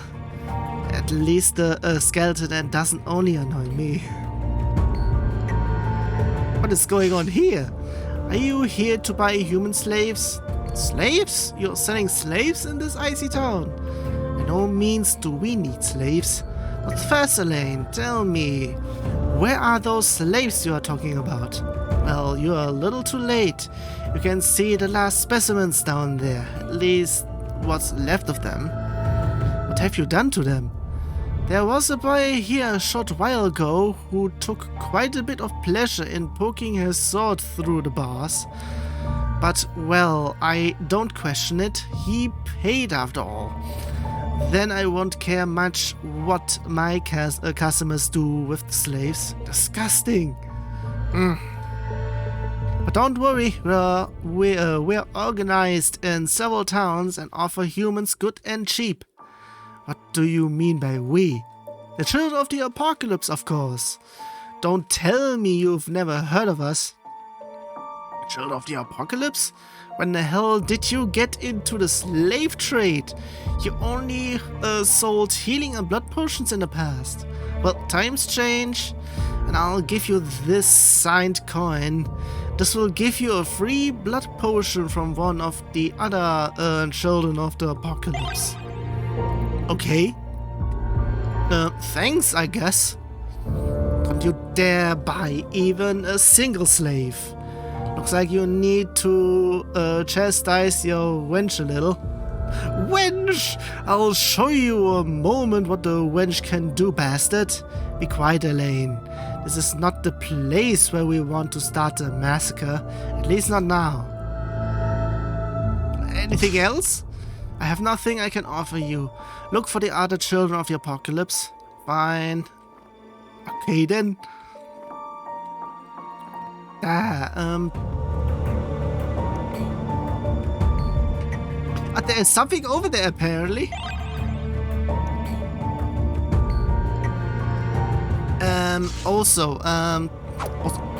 At least the skeleton and doesn't only annoy me. What is going on here? Are you here to buy human slaves? Slaves? You're selling slaves in this icy town? By no means do we need slaves. But first, Elaine, tell me, where are those slaves you are talking about? Well, you are a little too late. You can see the last specimens down there, at least what's left of them. What have you done to them? There was a boy here a short while ago who took quite a bit of pleasure in poking his sword through the bars. But, well, I don't question it. He paid after all. Then I won't care much what my customers do with the slaves. Disgusting. But don't worry, we're organized in several towns and offer humans good and cheap. What do you mean by we? The Children of the Apocalypse, of course. Don't tell me you've never heard of us. Children of the Apocalypse? When the hell did you get into the slave trade? You only sold healing and blood potions in the past. Well, times change, and I'll give you this signed coin. This will give you a free blood potion from one of the other Children of the Apocalypse. Okay. Thanks, I guess. Don't you dare buy even a single slave. Looks like you need to chastise your wench a little. Wench! I'll show you a moment what the wench can do, bastard. Be quiet, Elaine. This is not the place where we want to start a massacre. At least not now. Anything else? I have nothing I can offer you. Look for the other Children of the Apocalypse. Fine. Okay then. There is something over there, apparently.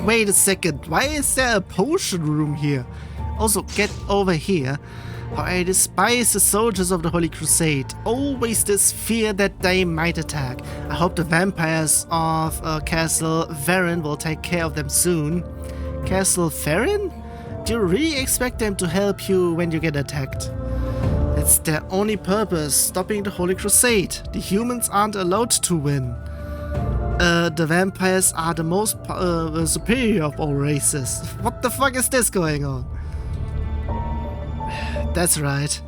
Wait a second. Why is there a potion room here? Also, get over here. How I despise the soldiers of the Holy Crusade. Always this fear that they might attack. I hope the vampires of Castle Varin will take care of them soon. Castle Varin? Do you really expect them to help you when you get attacked? That's their only purpose, stopping the Holy Crusade. The humans aren't allowed to win. The vampires are the most superior of all races. What the fuck is this going on? That's right.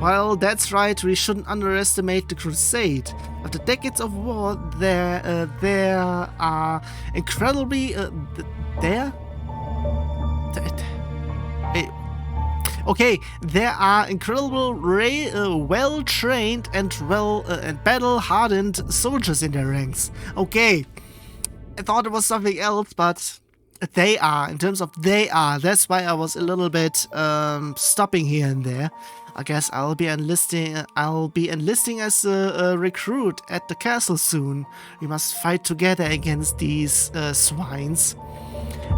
Well, that's right, we shouldn't underestimate the Crusade. After decades of war, there are incredibly... Okay, there are incredible, well-trained and battle-hardened soldiers in their ranks. Okay, I thought it was something else, but they are. In terms of they are, that's why I was a little bit stopping here and there. I guess I'll be enlisting as a recruit at the castle soon. We must fight together against these swines.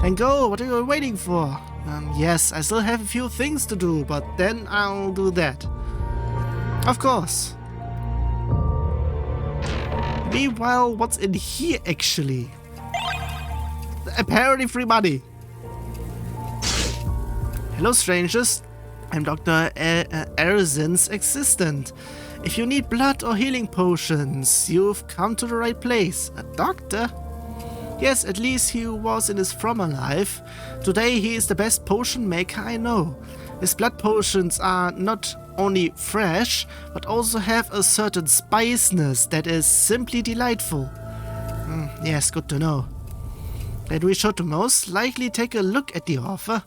And go, what are you waiting for? Yes, I still have a few things to do, but then I'll do that. Of course. Meanwhile, what's in here actually? Apparently free money. Hello strangers, I'm Dr. Erzin's assistant. If you need blood or healing potions, you've come to the right place. A doctor? Yes, at least he was in his former life. Today he is the best potion maker I know. His blood potions are not only fresh, but also have a certain spiciness that is simply delightful. Yes, good to know. Then we should most likely take a look at the offer.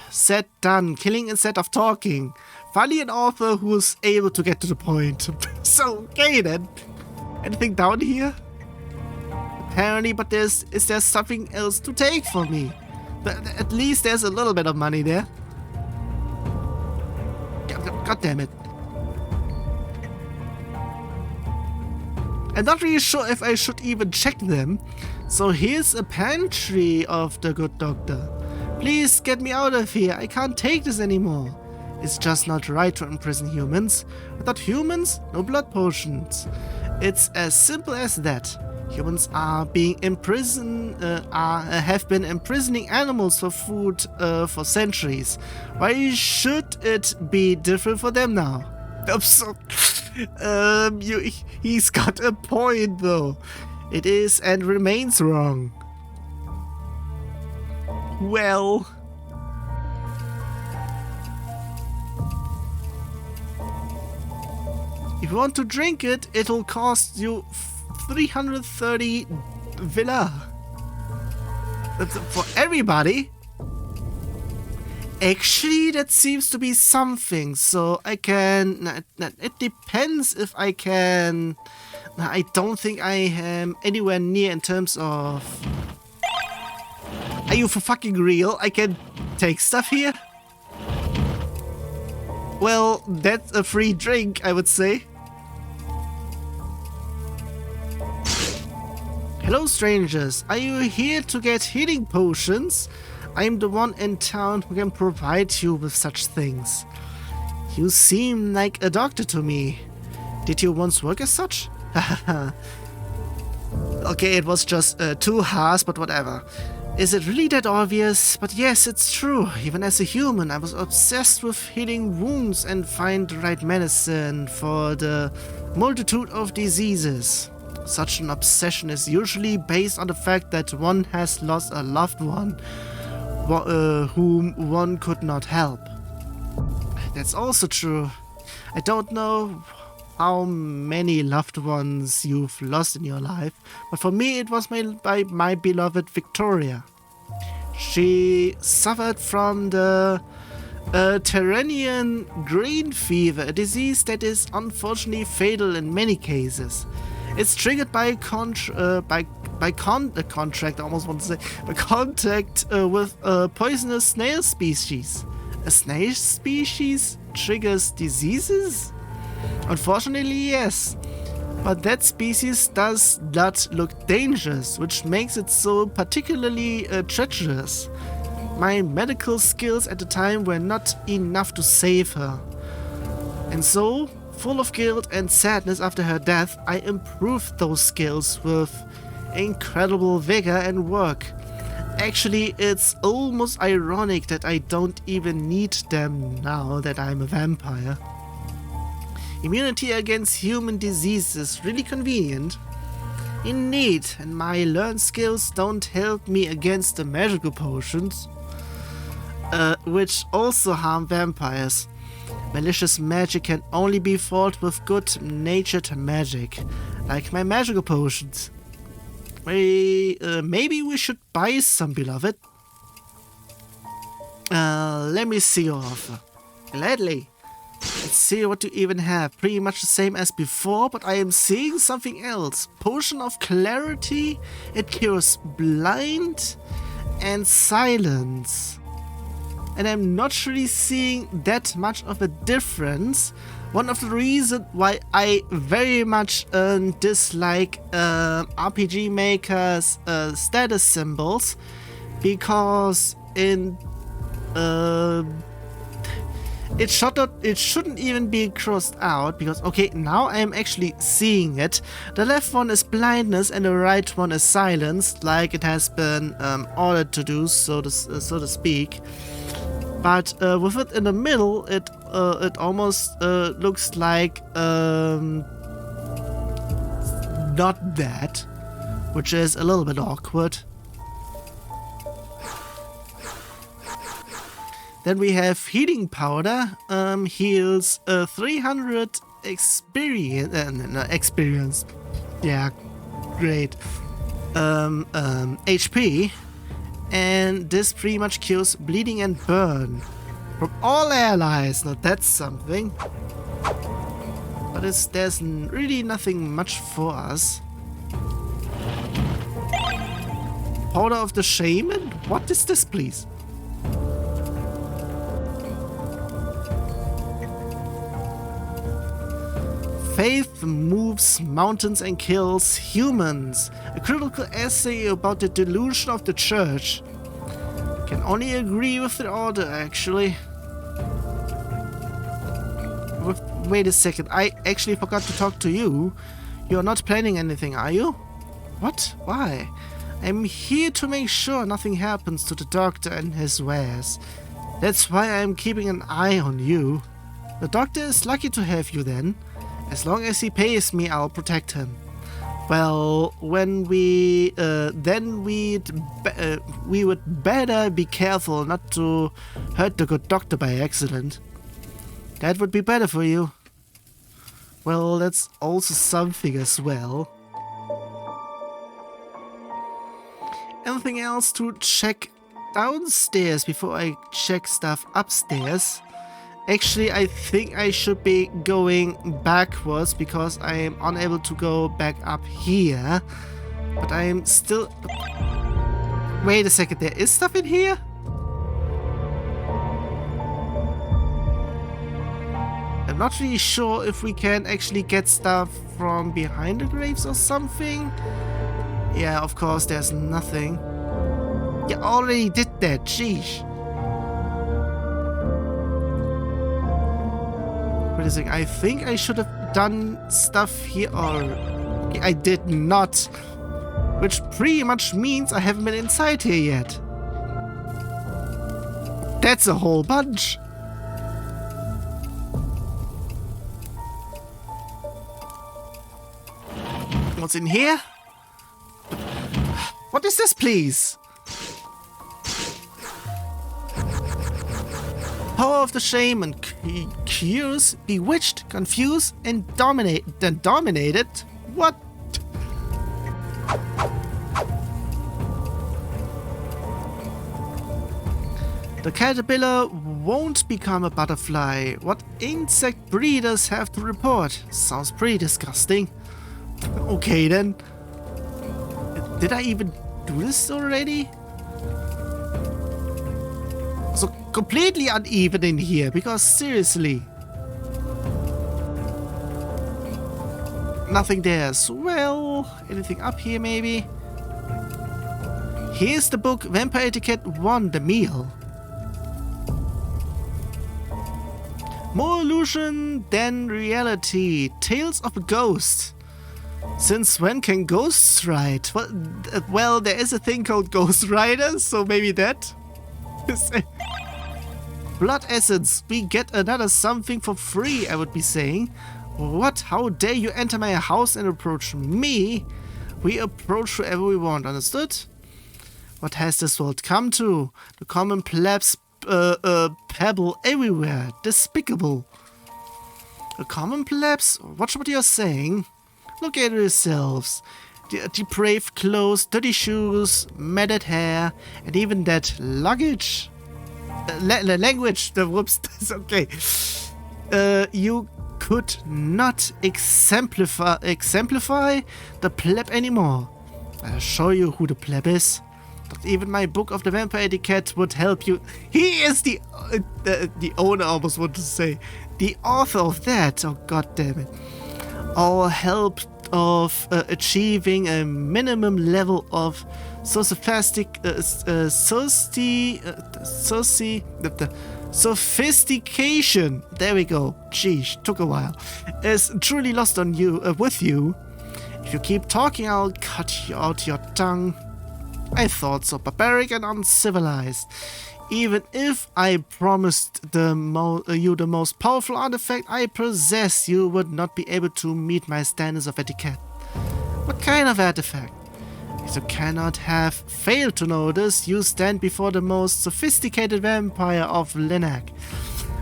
Said done, killing instead of talking. Finally an author who's able to get to the point. So, okay then. Anything down here? Apparently, but is there something else to take for me? At least there's a little bit of money there. God damn it. I'm not really sure if I should even check them. So here's a pantry of the good doctor. Please get me out of here. I can't take this anymore. It's just not right to imprison humans. Without humans, no blood potions. It's as simple as that. Humans are being imprisoned, have been imprisoning animals for food for centuries. Why should it be different for them now? He's got a point though. It is and remains wrong. Well. If you want to drink it, it'll cost you 330 villa. That's for everybody. Actually, that seems to be something. So I can. It depends if I can. I don't think I am anywhere near in terms of. Are you for fucking real? I can take stuff here? Well, that's a free drink, I would say. Hello strangers, are you here to get healing potions? I am the one in town who can provide you with such things. You seem like a doctor to me. Did you once work as such? Okay, it was just too harsh, but whatever. Is it really that obvious? But yes, it's true. Even as a human, I was obsessed with healing wounds and find the right medicine for the multitude of diseases. Such an obsession is usually based on the fact that one has lost a loved one whom one could not help. That's also true. I don't know how many loved ones you've lost in your life, but for me it was my beloved Victoria. She suffered from the Terranian grain fever, a disease that is unfortunately fatal in many cases. It's triggered by contact with a poisonous snail species. A snake species triggers diseases? Unfortunately, yes. But that species does not look dangerous, which makes it so particularly treacherous. My medical skills at the time were not enough to save her. And so, full of guilt and sadness after her death, I improved those skills with incredible vigor and work. Actually, it's almost ironic that I don't even need them now that I'm a vampire. Immunity against human disease is really convenient. Indeed, and my learned skills don't help me against the magical potions, which also harm vampires. Malicious magic can only be fought with good-natured magic, like my magical potions. Maybe we should buy some, beloved. Let me see your offer. Gladly. Let's see what you even have. Pretty much the same as before, but I am seeing something else. Potion of Clarity. It cures blind and silence. And I'm not really seeing that much of a difference. One of the reasons why I very much dislike RPG Maker's status symbols, because in it shouldn't even be crossed out, because okay, now I am actually seeing it. The left one is blindness and the right one is silence, like it has been ordered to do, so to speak. But with it in the middle, it almost looks like not that, which is a little bit awkward. Then we have healing powder, heals 300 experience. Yeah, great. HP. And this pretty much cures bleeding and burn from all allies. Now that's something. But there's really nothing much for us. Powder of the Shaman? What is this, please? Faith moves mountains and kills humans. A critical essay about the delusion of the church. Can only agree with the order, actually. Wait a second, I actually forgot to talk to you. You're not planning anything, are you? What? Why? I'm here to make sure nothing happens to the doctor and his wares. That's why I'm keeping an eye on you. The doctor is lucky to have you then. As long as he pays me, I'll protect him. Well, when we would better be careful not to hurt the good doctor by accident. That would be better for you. Well, that's also something as well. Anything else to check downstairs before I check stuff upstairs? Actually, I think I should be going backwards because I am unable to go back up here. But I am still... Wait a second, there is stuff in here? I'm not really sure if we can actually get stuff from behind the graves or something. Yeah, of course, there's nothing. You already did that, sheesh. Wait a second, I think I should have done stuff here, or... I did not. Which pretty much means I haven't been inside here yet. That's a whole bunch. What's in here? What is this, please? Power of the Shaman cures, bewitched, confused, and dominated. What? The caterpillar won't become a butterfly. What insect breeders have to report? Sounds pretty disgusting. Okay then. Did I even do this already? So completely uneven in here, because seriously. Nothing there as well. Anything up here maybe? Here's the book Vampire Etiquette 1, The Meal. More illusion than reality. Tales of a Ghost. Since when can ghosts write? Well, there is a thing called Ghost Writers, so maybe that. Blood essence. We get another something for free, I would be saying. What? How dare you enter my house and approach me? We approach whoever we want, understood? What has this world come to? The common plebs pebble everywhere. Despicable. The common plebs? Watch what you're saying. Look at yourselves. Depraved clothes, dirty shoes, matted hair, and even that luggage. Language. Whoops. That's okay. You could not exemplify the pleb anymore. I'll show you who the pleb is. Not even my book of the vampire etiquette would help you. He is the owner, I almost want to say. The author of that. Oh, god damn it. All help of achieving a minimum level of sophistication. There we go. Geez, took a while. Is truly lost on you, with you. If you keep talking, I'll cut out your tongue. I thought so barbaric and uncivilized. Even if I promised you the most powerful artifact I possess, you would not be able to meet my standards of etiquette. What kind of artifact? As you cannot have failed to notice, you stand before the most sophisticated vampire of Linnak.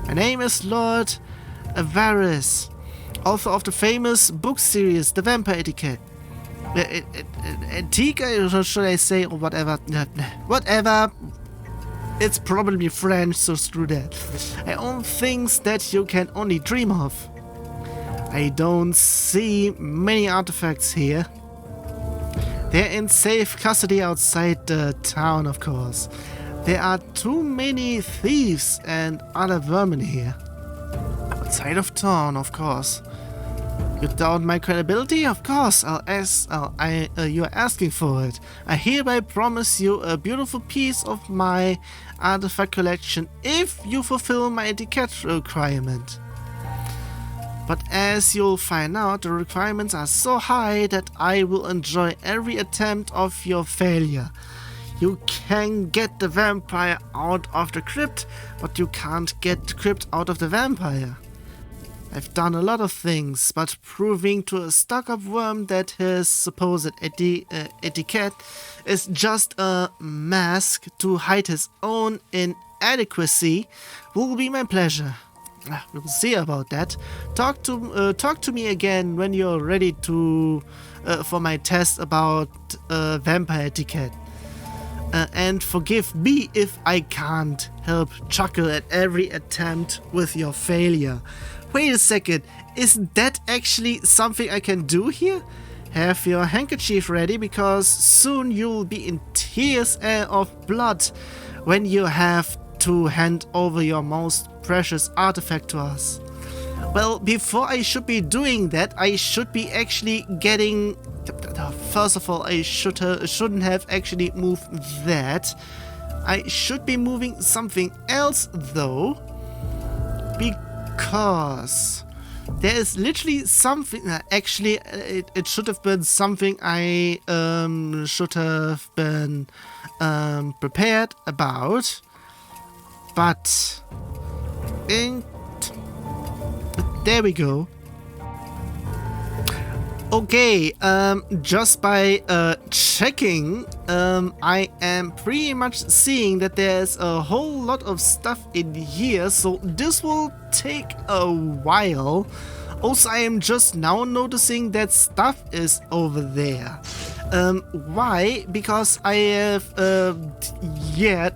My name is Lord Avaris, author of the famous book series, The Vampire Etiquette. Antique, or should I say, or whatever. Whatever. It's probably French, so screw that. I own things that you can only dream of. I don't see many artifacts here. They're in safe custody outside the town, of course. There are too many thieves and other vermin here. Outside of town, of course. You doubt my credibility? Of course, you're asking for it. I hereby promise you a beautiful piece of my artifact collection if you fulfill my etiquette requirement. But as you'll find out, the requirements are so high that I will enjoy every attempt of your failure. You can get the vampire out of the crypt, but you can't get the crypt out of the vampire. I've done a lot of things, but proving to a stuck-up worm that his supposed etiquette is just a mask to hide his own inadequacy will be my pleasure. We'll see about that. Talk to me again when you're ready to for my test about vampire etiquette. And forgive me if I can't help chuckle at every attempt with your failure. Wait a second, is that actually something I can do here? Have your handkerchief ready, because soon you'll be in tears of blood when you have to hand over your most precious artifact to us. Well, before I should be doing that, I should be actually getting... First of all, I shouldn't have actually moved that. I should be moving something else though, because there is literally something. Actually, it should have been something I should have been prepared about, but there we go. Okay, just by checking, I am pretty much seeing that there's a whole lot of stuff in here, so this will take a while. Also, I am just now noticing that stuff is over there. Why? Because I have,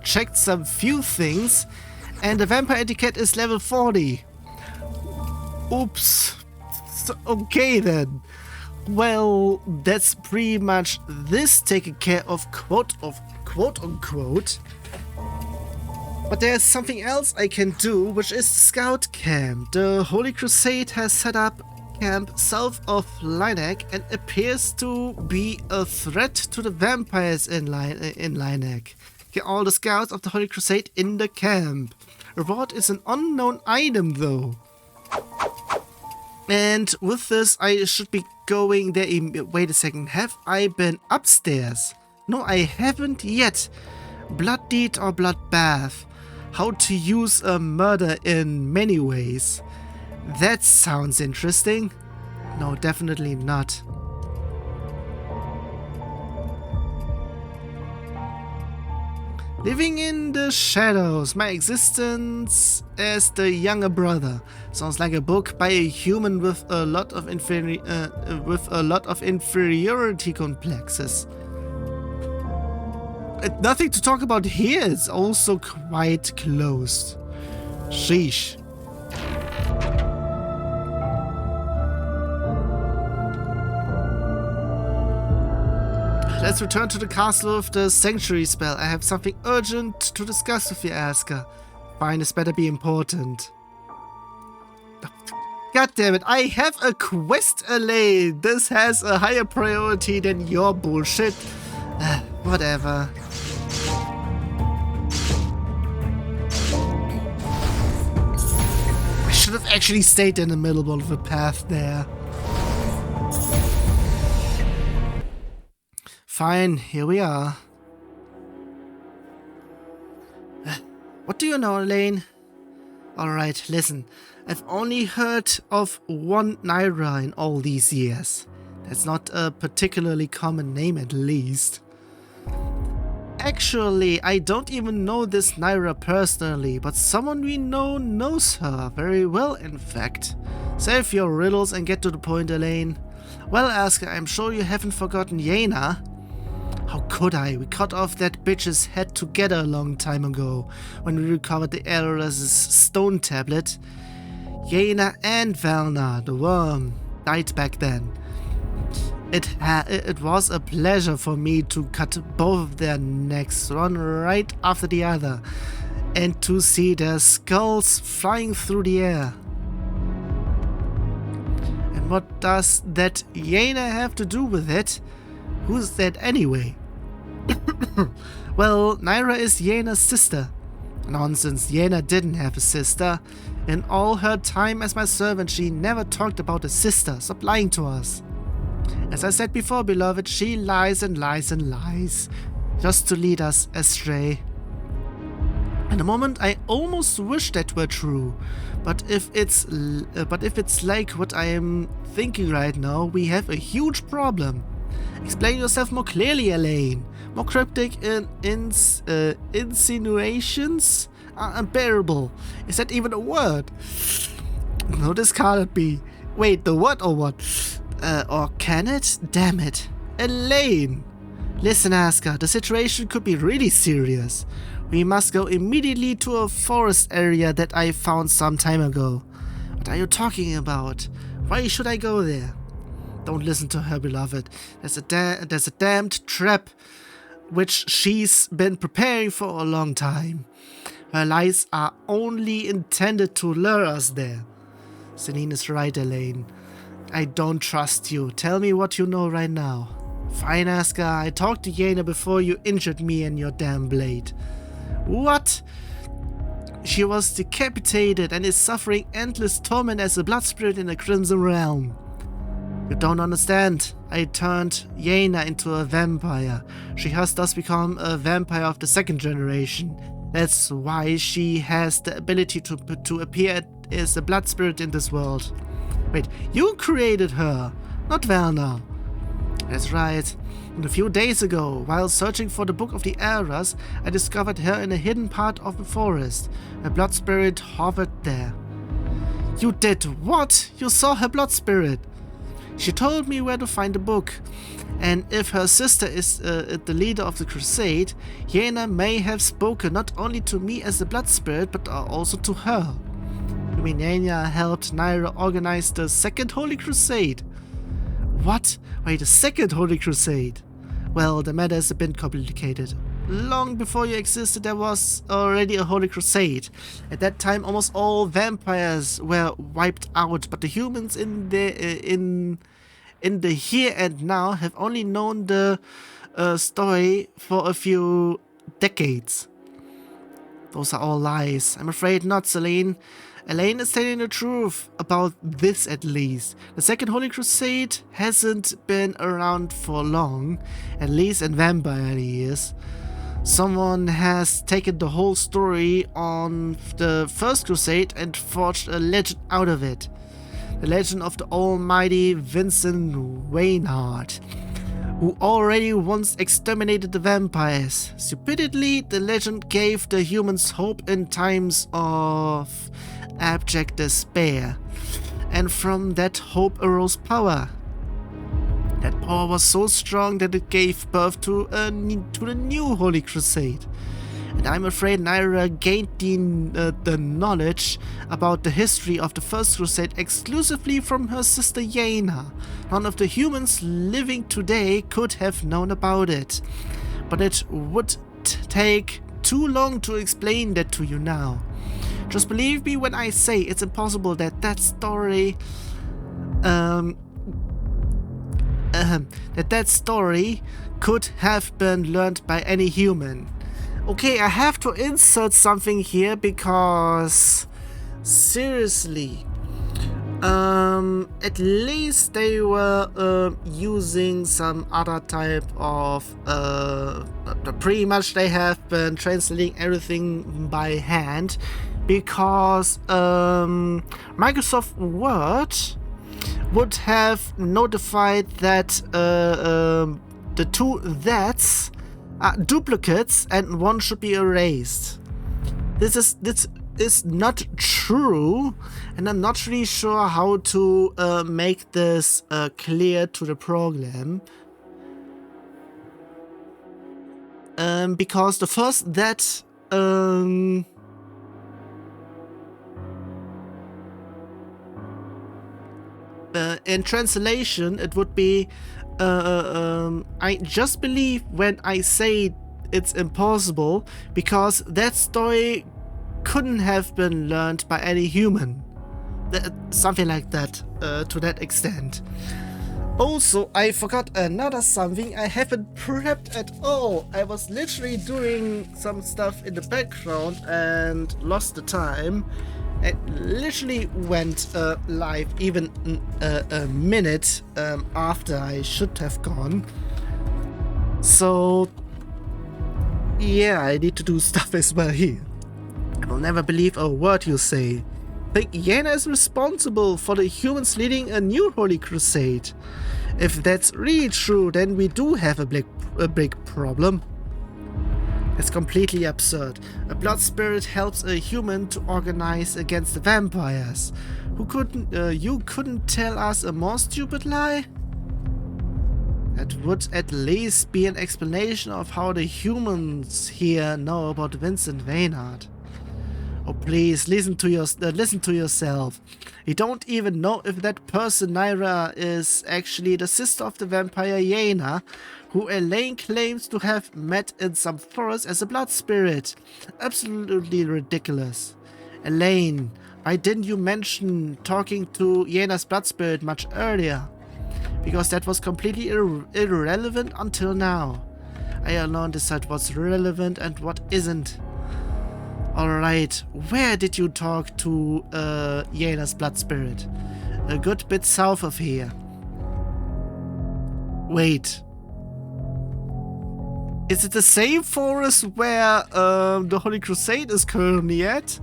checked some few things, and the vampire etiquette is level 40. Oops. So, okay then. Well, that's pretty much this taken care of, quote unquote. But there's something else I can do, which is the scout camp. The Holy Crusade has set up camp south of Linnak and appears to be a threat to the vampires in Linnak. Get all the scouts of the Holy Crusade in the camp. Reward is an unknown item though. And with this I should be going there. Wait a second, have I been upstairs? No, I haven't yet. Blood deed or bloodbath. How to use a murder in many ways. That sounds interesting. No, definitely not. Living in the shadows. My existence as the younger brother. Sounds like a book by a human with a lot of inferiority complexes. Nothing to talk about here. It's also quite closed. Sheesh. Let's return to the castle of the sanctuary spell. I have something urgent to discuss with you, Asgar. Fine, this better be important. God damn it, I have a quest, Elaine. This has a higher priority than your bullshit. Whatever. I should have actually stayed in the middle of the path there. Fine, here we are. What do you know, Elaine? Alright, listen. I've only heard of one Nyria in all these years. That's not a particularly common name, at least. Actually, I don't even know this Nyria personally, but someone we know knows her very well, in fact. Save your riddles and get to the point, Elaine. Well, Asgar, I'm sure you haven't forgotten Yena. How could I? We cut off that bitch's head together a long time ago, when we recovered the Error's stone tablet. Yena and Velna, the worm, died back then. It was a pleasure for me to cut both of their necks, one right after the other, and to see their skulls flying through the air. And what does that Yena have to do with it? Who's that anyway? Well, Nyria is Yena's sister. Nonsense, Yena didn't have a sister. In all her time as my servant, she never talked about a sister. Stop lying to us. As I said before, beloved, she lies and lies and lies, just to lead us astray. In a moment, I almost wish that were true. But if it's like what I am thinking right now, we have a huge problem. Explain yourself more clearly, Elaine. More cryptic insinuations are unbearable. Is that even a word? No, this can't be. Wait, the what or what? Or can it? Damn it. Elaine! Listen, Asgar, the situation could be really serious. We must go immediately to a forest area that I found some time ago. What are you talking about? Why should I go there? Don't listen to her, beloved. There's a damned trap which she's been preparing for a long time. Her lies are only intended to lure us there. Celine is right, Elaine. I don't trust you. Tell me what you know right now. Fine, Asgar. I talked to Yena before you injured me and your damn blade. What? She was decapitated and is suffering endless torment as a blood spirit in the Crimson Realm. You don't understand. I turned Yena into a vampire. She has thus become a vampire of the second generation. That's why she has the ability to appear as a blood spirit in this world. Wait, you created her, not Velna. That's right. And a few days ago, while searching for the Book of the Errors, I discovered her in a hidden part of the forest. A blood spirit hovered there. You did what? You saw her blood spirit? She told me where to find the book, and if her sister is the leader of the Crusade, Yena may have spoken not only to me as a blood spirit, but also to her. You mean Yena helped Nyria organize the Second Holy Crusade? What? Wait, the Second Holy Crusade? Well, the matter is a bit complicated. long before you existed, there was already a Holy Crusade. At that time, almost all vampires were wiped out, but the humans in the here and now have only known the story for a few decades. Those are all lies. I'm afraid not, Selene. Elaine is telling the truth about this, at least. The Second Holy Crusade hasn't been around for long, at least in vampire years. Someone has taken the whole story on the First Crusade and forged a legend out of it. The legend of the almighty Vincent Waynard, who already once exterminated the vampires. Stupidly, the legend gave the humans hope in times of abject despair, and from that hope arose power. That power was so strong that it gave birth to the new Holy Crusade. And I'm afraid Nyria gained the knowledge about the history of the First Crusade exclusively from her sister Jaina. None of the humans living today could have known about it. But it would take too long to explain that to you now. Just believe me when I say it's impossible that story could have been learned by any human. Okay, I have to insert something here because seriously, at least they were using some other type of pretty much they have been translating everything by hand, because Microsoft Word would have notified that the two that's are duplicates and one should be erased. This is not true, and I'm not really sure how to make this clear to the program. Because the first that in translation it would be I just believe when I say it's impossible, because that story couldn't have been learned by any human. Something like that, to that extent. Also, I forgot another something. I haven't prepped at all. I was literally doing some stuff in the background and lost the time. It literally went live even a minute after I should have gone. So yeah, I need to do stuff as well here. I will never believe a word you say. Think Jaina is responsible for the humans leading a new Holy Crusade. If that's really true, then we do have a big problem. It's completely absurd. A blood spirit helps a human to organize against the vampires. You couldn't tell us a more stupid lie? That would at least be an explanation of how the humans here know about Vincent Waynard. Oh please, listen to yourself. You don't even know if that person Nyria is actually the sister of the vampire Jaina, who Elaine claims to have met in some forest as a blood spirit. Absolutely ridiculous. Elaine, why didn't you mention talking to Jaina's blood spirit much earlier? Because that was completely irrelevant until now. I alone decide what's relevant and what isn't. Alright, where did you talk to Jaina's blood spirit? A good bit south of here. Wait. Is it the same forest where the Holy Crusade is currently at?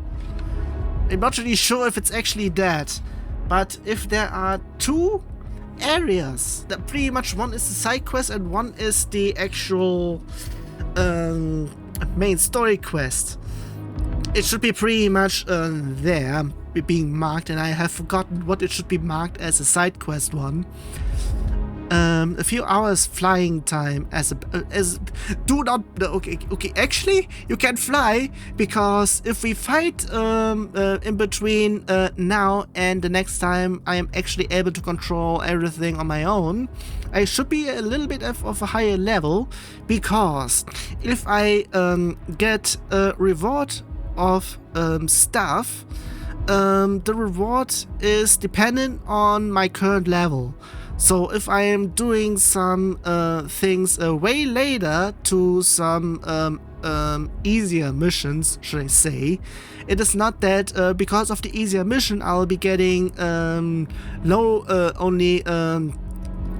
I'm not really sure if it's actually that. But if there are two areas, that pretty much one is the side quest and one is the actual main story quest. It should be pretty much there, being marked, and I have forgotten what it should be marked as a side quest one. a few hours flying time as do not okay, actually you can fly, because if we fight in between now and the next time I am actually able to control everything on my own, I should be a little bit of a higher level, because if I get a reward of stuff, the reward is dependent on my current level. So if I am doing some things way later to some easier missions, should I say, it is not that because of the easier mission I'll be getting low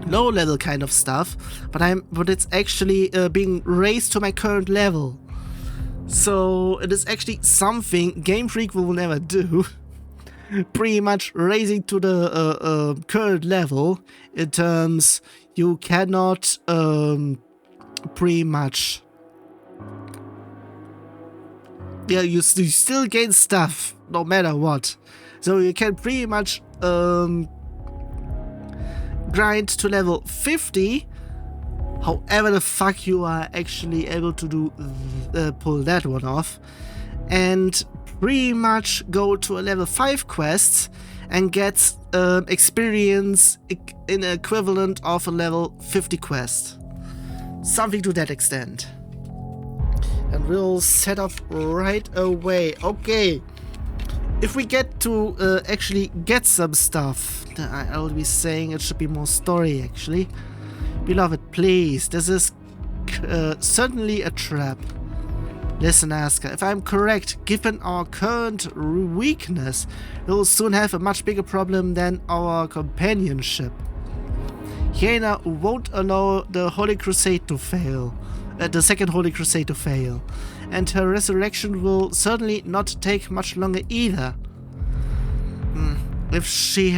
level kind of stuff, but it's actually being raised to my current level. So it is actually something Game Freak will never do. Pretty much raising to the current level in terms you cannot pretty much, yeah, you still gain stuff no matter what, so you can pretty much grind to level 50 however the fuck you are actually able to do pull that one off, and pretty much go to a level 5 quest and get experience in equivalent of a level 50 quest. Something to that extent. And we'll set up right away. Okay. If we get to actually get some stuff, I'll be saying it should be more story actually. Beloved, please, this is certainly a trap. Listen, Asgar, if I'm correct, given our current weakness, we'll soon have a much bigger problem than our companionship. Jaina won't allow the Holy Crusade to fail, the second Holy Crusade to fail, and her resurrection will certainly not take much longer either. If she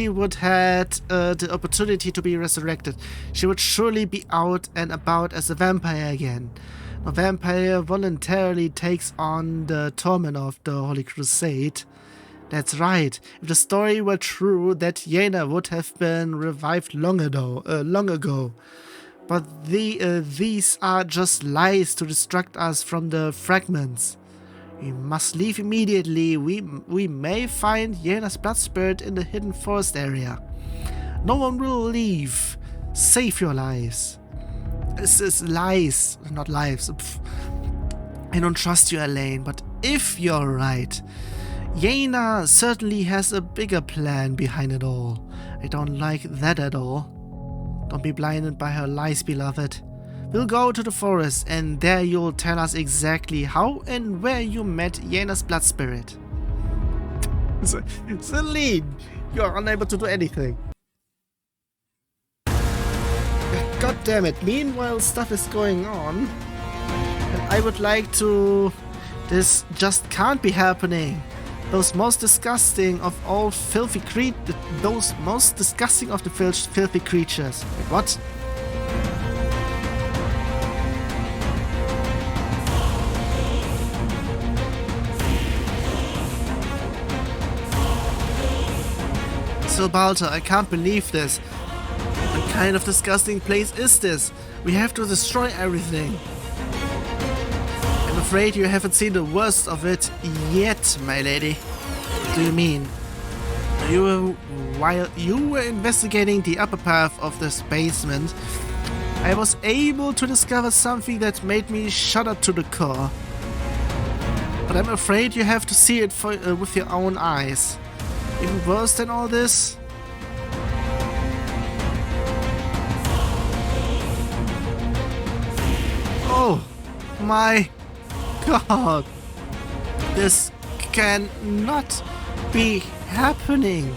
would had the opportunity to be resurrected, she would surely be out and about as a vampire again. A vampire voluntarily takes on the torment of the Holy Crusade. That's right. If the story were true, that Jaina would have been revived long ago. But these are just lies to distract us from the fragments. We must leave immediately. We may find Jaina's blood spirit in the hidden forest area. No one will leave. Save your lives. This is lies, not lives. I don't trust you, Elaine, but if you're right, Jaina certainly has a bigger plan behind it all. I don't like that at all. Don't be blinded by her lies, beloved. We'll go to the forest, and there you'll tell us exactly how and where you met Jaina's blood spirit. Celine, you're unable to do anything. God damn it. Meanwhile, stuff is going on, and I would like to... This just can't be happening. Those most disgusting of all filthy those most disgusting of the filthy creatures. Wait, what? So Balta, I can't believe this. What kind of disgusting place is this? We have to destroy everything. I'm afraid you haven't seen the worst of it yet, my lady. What do you mean? While you were investigating the upper path of this basement, I was able to discover something that made me shudder to the core. But I'm afraid you have to see it with your own eyes. Even worse than all this? Oh my god! This cannot be happening!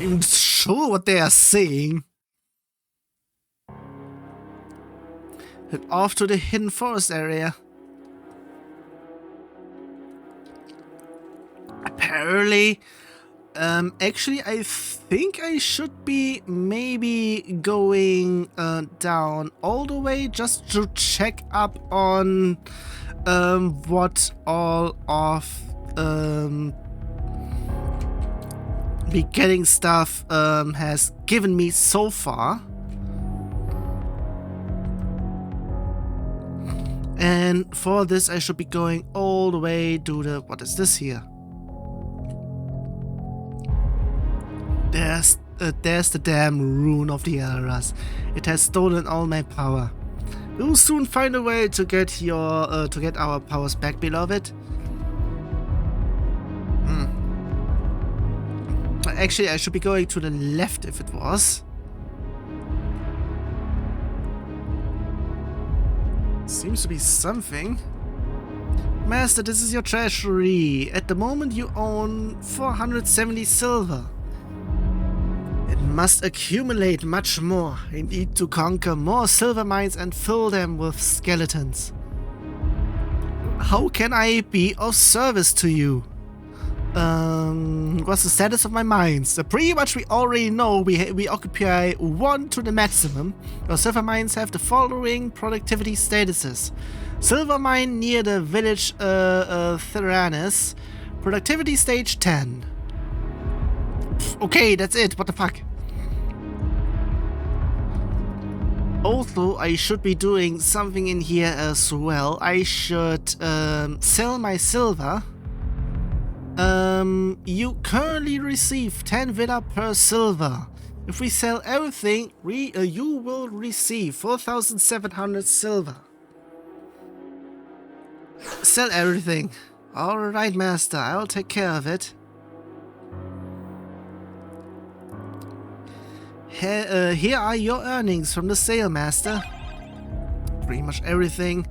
I'm not sure what they are saying. Head off to the hidden forest area. Apparently, actually, I think I should be maybe going down all the way just to check up on what all of be getting stuff has given me so far. And for this I should be going all the way to the... what is this here? There's the damn rune of the Eras. It has stolen all my power. We'll soon find a way to get your to get our powers back, beloved. Actually, I should be going to the left if it was. Seems to be something. Master, this is your treasury. At the moment you own 470 silver. It must accumulate much more. I need to conquer more silver mines and fill them with skeletons. How can I be of service to you? What's the status of my mines? Pretty much we already know we occupy 1 to the maximum. Our silver mines have the following productivity statuses. Silver mine near the village Theranis. Productivity stage 10. Okay, that's it. What the fuck? Also, I should be doing something in here as well. I should sell my silver. You currently receive 10 villa per silver. If we sell everything, you will receive 4,700 silver. Sell everything. Alright, master, I'll take care of it. Here are your earnings from the sale, master. Pretty much everything.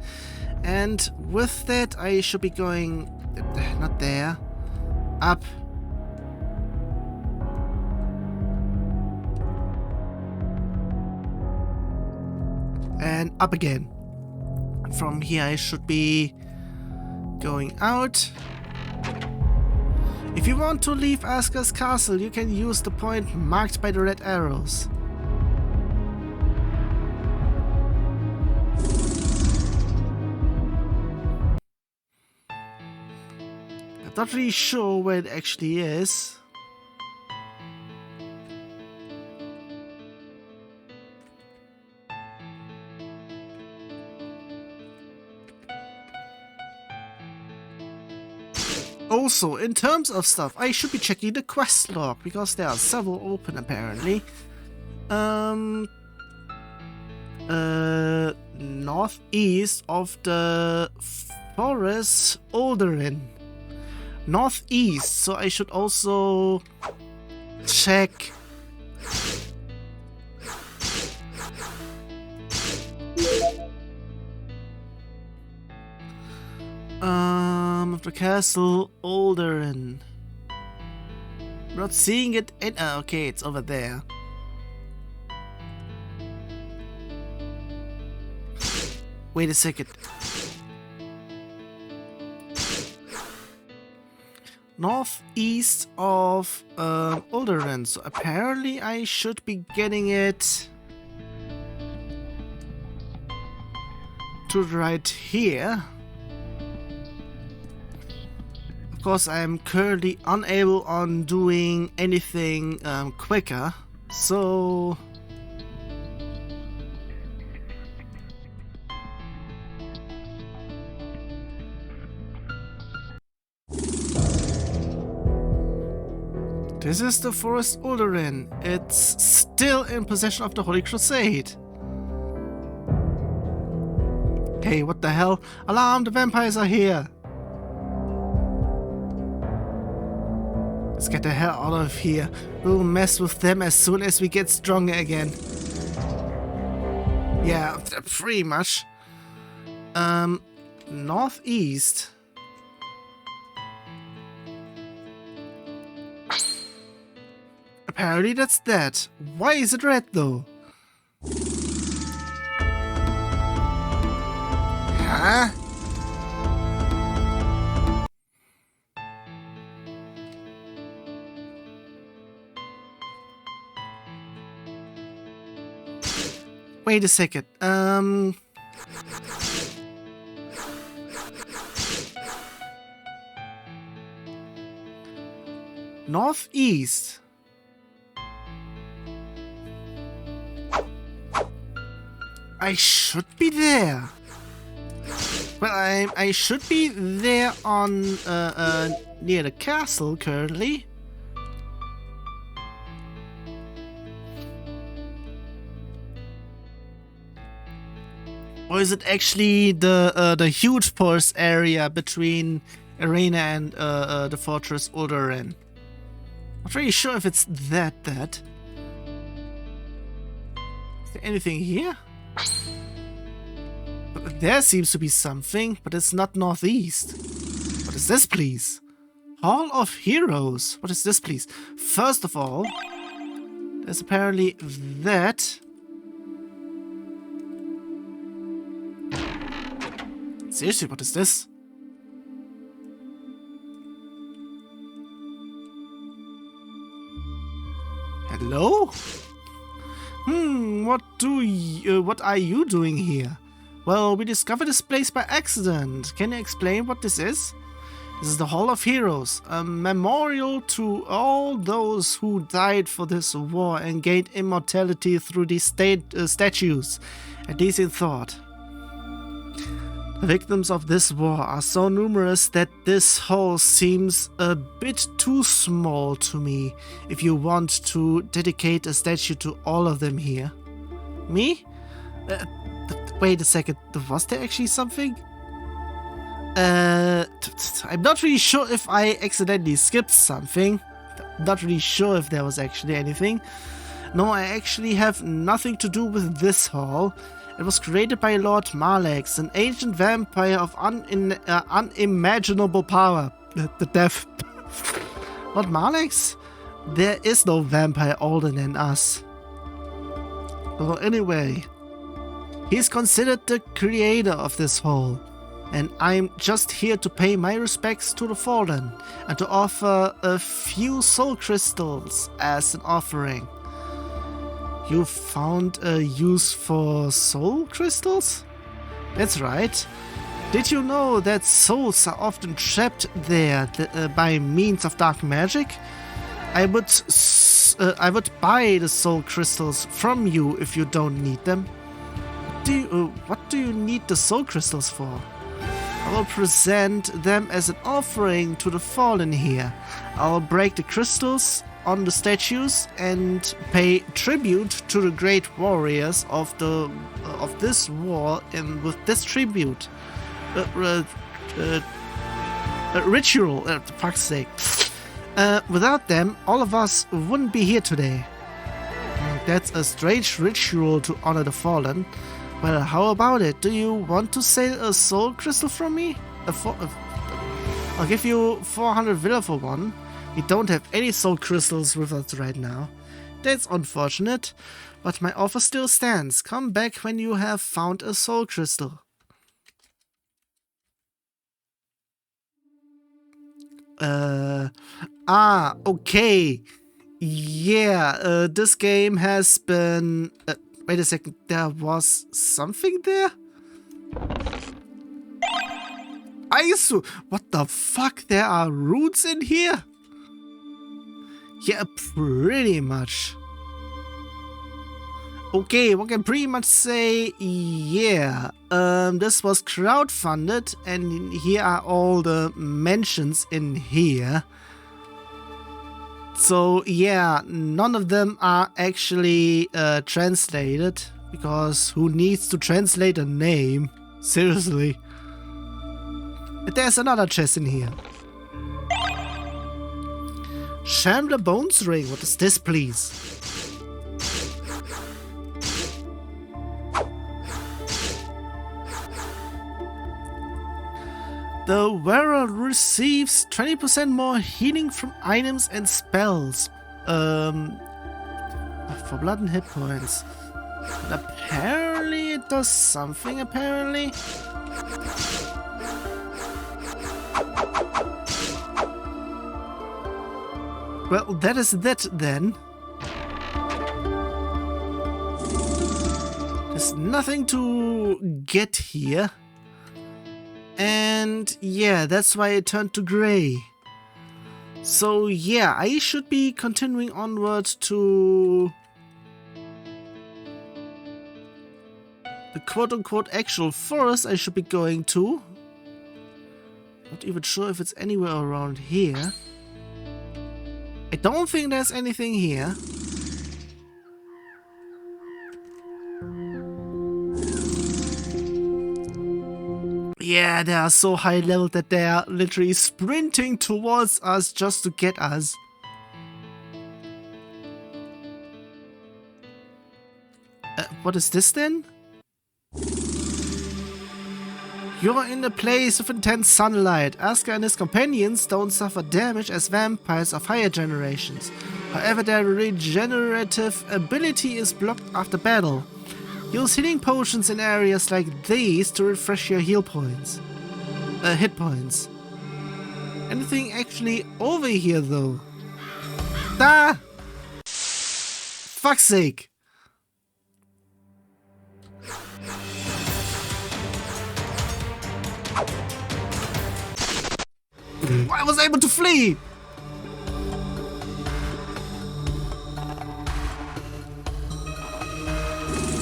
And with that, I should be going... not there. Up. And up again. From here I should be going out. If you want to leave Asgar's castle, you can use the point marked by the red arrows. I'm not really sure where it actually is. Also, in terms of stuff, I should be checking the quest log, because there are several open apparently. Northeast of the forest Alderin. Northeast, so I should also check of the castle Alderin. Not seeing it in okay, it's over there. Wait a second. Northeast of Alderin, so apparently I should be getting it to right here. Of course, I am currently unable on doing anything quicker, so this is the Forest Alderin. It's still in possession of the Holy Crusade. Hey, what the hell? Alarm, the vampires are here! Let's get the hell out of here. We'll mess with them as soon as we get stronger again. Yeah, pretty much. Northeast. Apparently that's that. Why is it red though? Huh? Wait a second. Northeast. I should be there. Well, I should be there on near the castle currently. Or is it actually the huge forest area between Arena and the fortress Uldaran? Not really sure if it's that. Is there anything here? There seems to be something, but it's not northeast. What is this, please? Hall of Heroes. What is this, please? First of all, there's apparently that. Seriously, what is this? Hello? What are you doing here? Well, we discovered this place by accident. Can you explain what this is? This is the Hall of Heroes, a memorial to all those who died for this war and gained immortality through these statues, at least in thought. The victims of this war are so numerous that this hall seems a bit too small to me if you want to dedicate a statue to all of them here. Me? Wait a second, was there actually something? I'm not really sure if I accidentally skipped something. Not really sure if there was actually anything. No, I actually have nothing to do with this hall. It was created by Lord Marlex, an ancient vampire of unimaginable power. The death. Lord Marlex? There is no vampire older than us. Well, anyway, he's considered the creator of this hall, and I'm just here to pay my respects to the fallen and to offer a few soul crystals as an offering. You found a use for soul crystals? That's right. Did you know that souls are often trapped there by means of dark magic? I would buy the soul crystals from you if you don't need them. What do you need the soul crystals for? I will present them as an offering to the fallen here. I'll break the crystals on the statues and pay tribute to the great warriors of this war, and with this tribute ritual, for fuck's sake. Without them, all of us wouldn't be here today. That's a strange ritual to honor the fallen. Well, how about it? Do you want to sell a soul crystal from me? I'll give you 400 villa for one. We don't have any soul crystals with us right now. That's unfortunate, but my offer still stands. Come back when you have found a soul crystal. Okay. Yeah, this game has been... wait a second, there was something there? What the fuck? There are roots in here? Yeah, pretty much. Okay, one can pretty much say, yeah, this was crowdfunded, and here are all the mentions in here. So yeah, none of them are actually translated, because who needs to translate a name? Seriously. But there's another chest in here. Shambler Bones Ring, what is this, please? The wearer receives 20% more healing from items and spells. For blood and hit points. But apparently it does something, apparently. Well, that is that then. There's nothing to get here. And yeah, that's why it turned to gray. So yeah, I should be continuing onward to the quote-unquote actual forest I should be going to. Not even sure if it's anywhere around here. I don't think there's anything here. Yeah, they are so high level that they are literally sprinting towards us just to get us. What is this then? You're in a place of intense sunlight. Asgar and his companions don't suffer damage as vampires of higher generations. However, their regenerative ability is blocked after battle. Use healing potions in areas like these to refresh your hit points. Anything actually over here though? Ah! Fuck's sake! I was able to flee!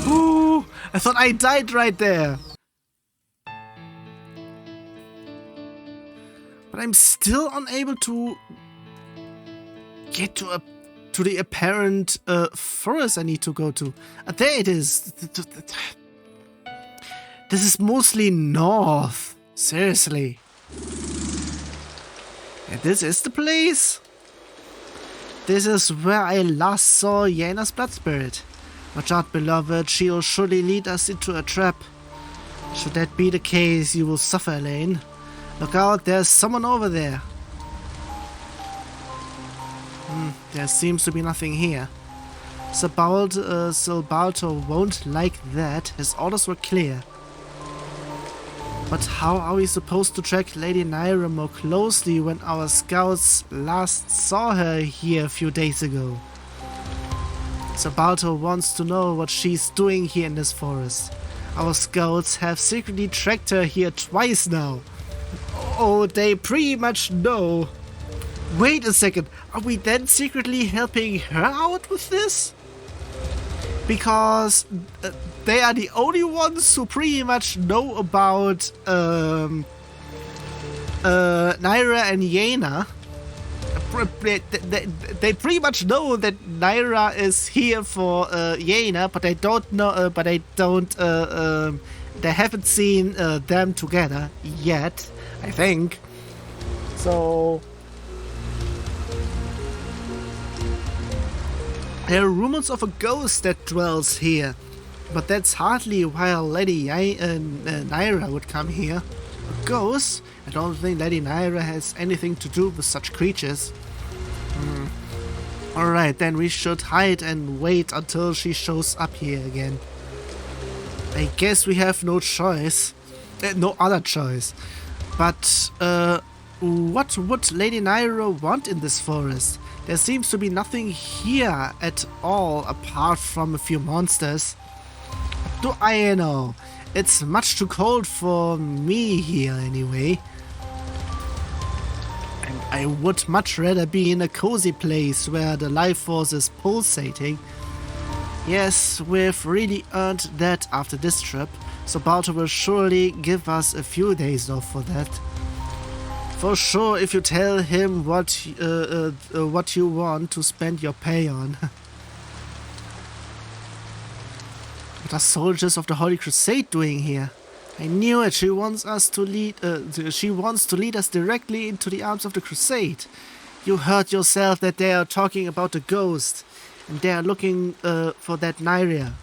Ooh, I thought I died right there. But I'm still unable to get to the apparent forest I need to go to. There it is. This is mostly north. Seriously. And this is the place? This is where I last saw Yena's blood spirit. Watch out, beloved, she'll surely lead us into a trap. Should that be the case, you will suffer, Elaine. Look out, there's someone over there. There seems to be nothing here. Silbalto won't like that, his orders were clear. But how are we supposed to track Lady Nyria more closely when our scouts last saw her here a few days ago? Silbalto wants to know what she's doing here in this forest. Our scouts have secretly tracked her here twice now. Oh, they pretty much know. Wait a second, are we then secretly helping her out with this? Because they are the only ones who pretty much know about Nyria and Yena. They pretty much know that Nyria is here for Yena, but they don't know. They haven't seen them together yet, I think. So there are rumors of a ghost that dwells here, but that's hardly why Lady Nyria would come here. A ghost? I don't think Lady Nyria has anything to do with such creatures. Alright, then we should hide and wait until she shows up here again. I guess we have no choice. No other choice. But what would Lady Nyria want in this forest? There seems to be nothing here at all apart from a few monsters. What do I know? It's much too cold for me here anyway. And I would much rather be in a cozy place where the life force is pulsating. Yes, we've really earned that after this trip, so Balto will surely give us a few days off for that. For sure, if you tell him what you want to spend your pay on. What are soldiers of the Holy Crusade doing here? I knew it. She wants us to lead. She wants to lead us directly into the arms of the Crusade. You heard yourself that they are talking about the ghost, and they are looking for that Nyria.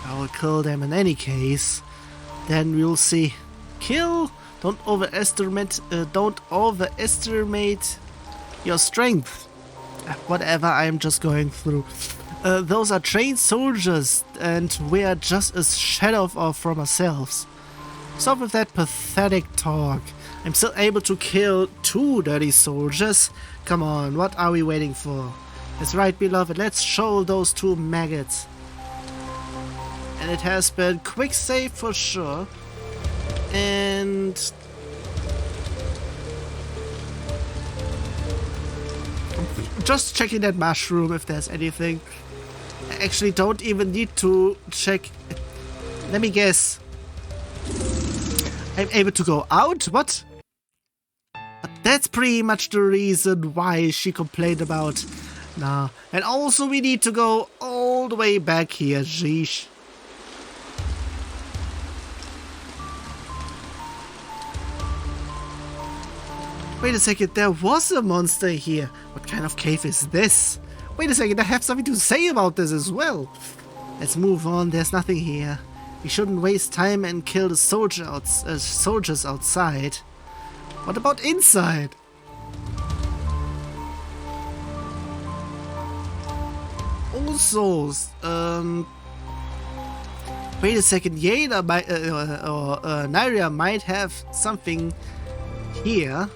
I will kill them in any case. Then we'll see. Kill. Don't overestimate your strength. Whatever, I'm just going through. Those are trained soldiers, and we are just a shadow from ourselves. Stop with that pathetic talk. I'm still able to kill 2 dirty soldiers. Come on, what are we waiting for? That's right, beloved, let's show those 2 maggots. And it has been quick save for sure. And just checking that mushroom if there's anything. actually don't even need to check. Let me guess. I'm able to go out? What? But that's pretty much the reason why she complained about. Nah. And also we need to go all the way back here. Sheesh. Wait a second, there was a monster here. What kind of cave is this? Wait a second, I have something to say about this as well. Let's move on, there's nothing here. We shouldn't waste time and kill the soldiers outside. What about inside? Also, wait a second, Yeda might, Nyria might have something here.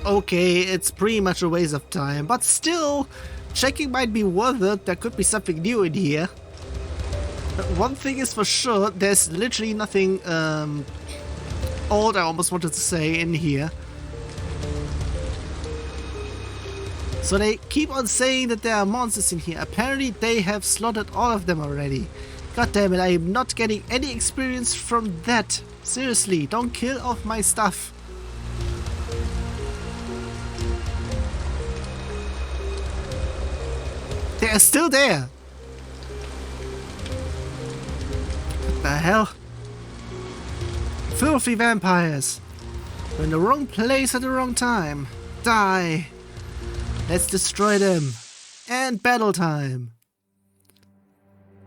Okay, it's pretty much a waste of time, but still, checking might be worth it. There could be something new in here. But one thing is for sure, there's literally nothing old, I almost wanted to say, in here. So they keep on saying that there are monsters in here. Apparently they have slaughtered all of them already. God damn it, I am not getting any experience from that. Seriously, don't kill off my stuff. They are still there. What the hell? Filthy vampires. We're in the wrong place at the wrong time. Die. Let's destroy them. And battle time.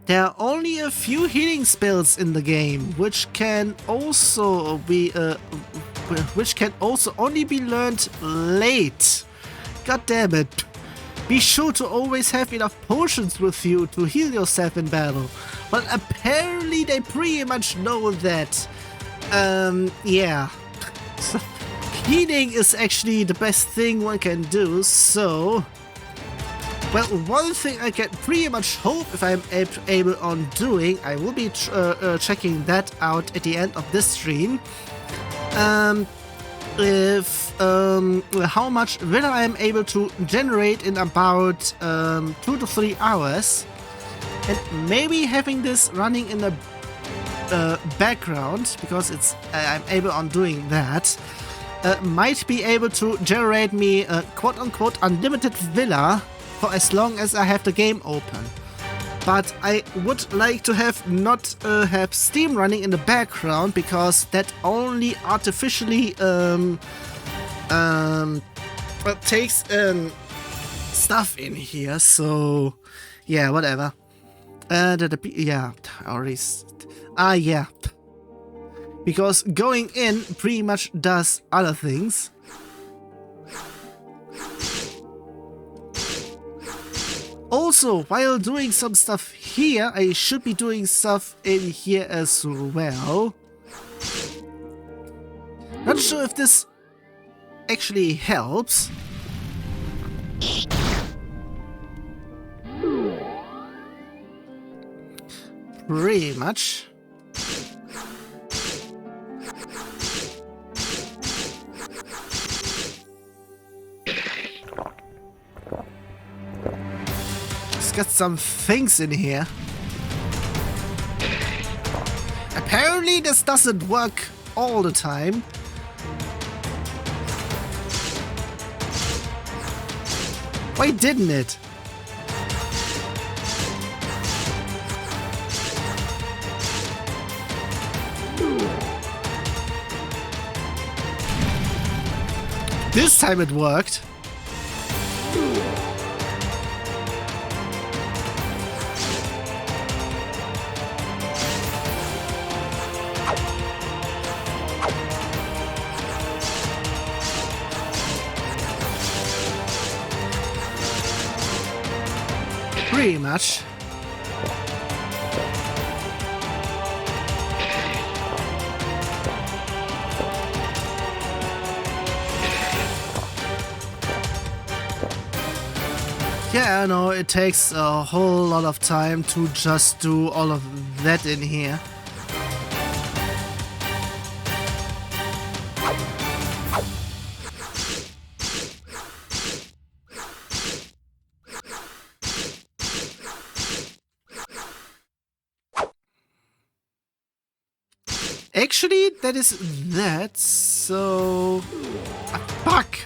There are only a few healing spells in the game, which can also only be learned late. God damn it. Be sure to always have enough potions with you to heal yourself in battle. But apparently they pretty much know that. Yeah. So, healing is actually the best thing one can do, so... Well, one thing I can pretty much hope if I'm able on doing, I will be checking that out at the end of this stream. How much will I am able to generate in about 2 to 3 hours, and maybe having this running in the background, because it's I'm able on doing that, might be able to generate me a quote-unquote unlimited villa for as long as I have the game open. But I would like to have not have Steam running in the background, because that only artificially takes stuff in here. So yeah, whatever. Yeah, already. Yeah. Because going in pretty much does other things. Also, while doing some stuff here, I should be doing stuff in here as well. Not sure if this actually helps. Pretty much. Got some things in here. Apparently this doesn't work all the time. Why didn't it? This time it worked. Pretty much. Yeah, I know it takes a whole lot of time to just do all of that in here. Actually, that is that, so... Fuck!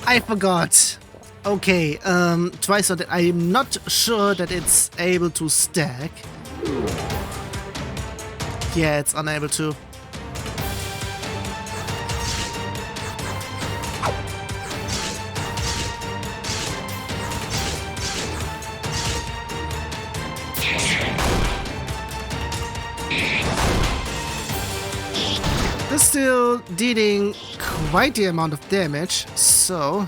I forgot. Okay, twice on that. I'm not sure that it's able to stack. Yeah, it's unable to. It's still dealing quite the amount of damage, so...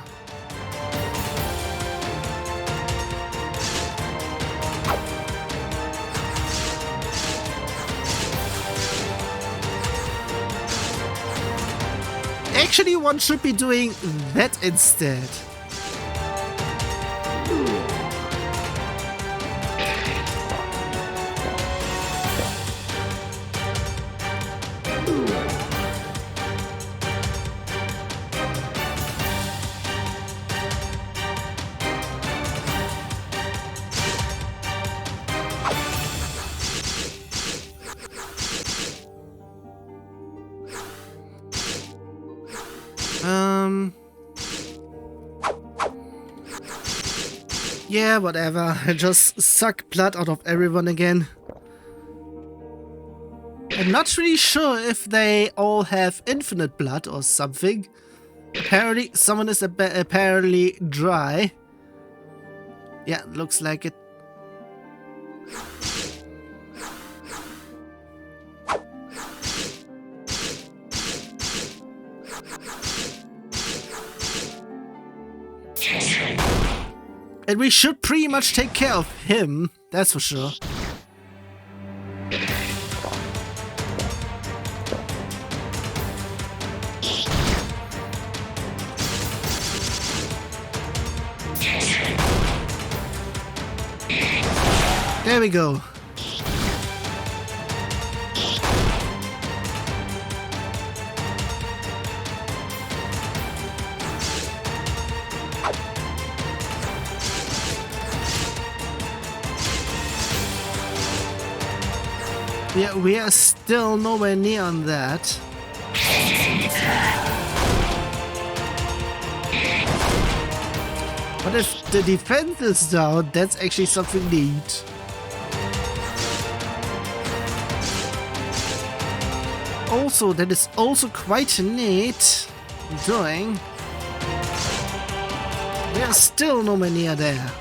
Actually, one should be doing that instead. Yeah, whatever. I just suck blood out of everyone again. I'm not really sure if they all have infinite blood or something. Apparently, someone is apparently dry. Yeah, looks like it. And we should pretty much take care of him, that's for sure. There we go. Yeah, we are still nowhere near on that. But if the defense is down, that's actually something neat. Also, that is also quite neat doing. We are still nowhere near there.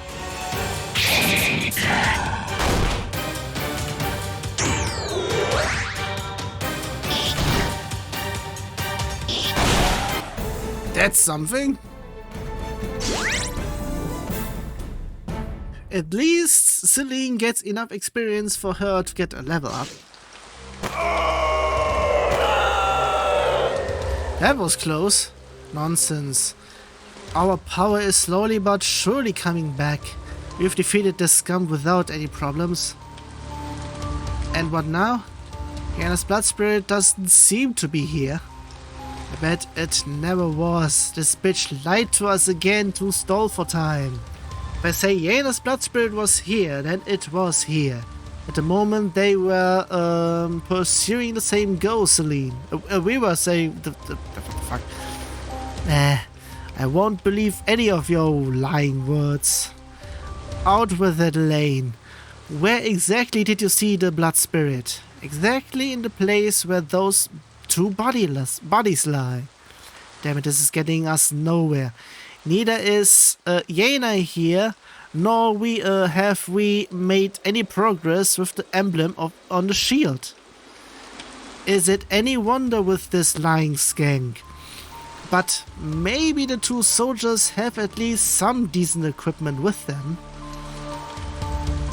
That's something. At least Celine gets enough experience for her to get a level up. That was close. Nonsense. Our power is slowly but surely coming back. We've defeated the scum without any problems. And what now? Hannah's blood spirit doesn't seem to be here. I bet it never was. This bitch lied to us again to stall for time. If I say Yena's blood spirit was here, then it was here. At the moment they were pursuing the same goal, Celine. We were saying... fuck. I won't believe any of your lying words. Out with that, Lane. Where exactly did you see the blood spirit? Exactly in the place where those two bodies lie. Damn it, this is getting us nowhere. Neither is Yena here, nor have we made any progress with the emblem on the shield. Is it any wonder with this lying skank? But maybe the two soldiers have at least some decent equipment with them.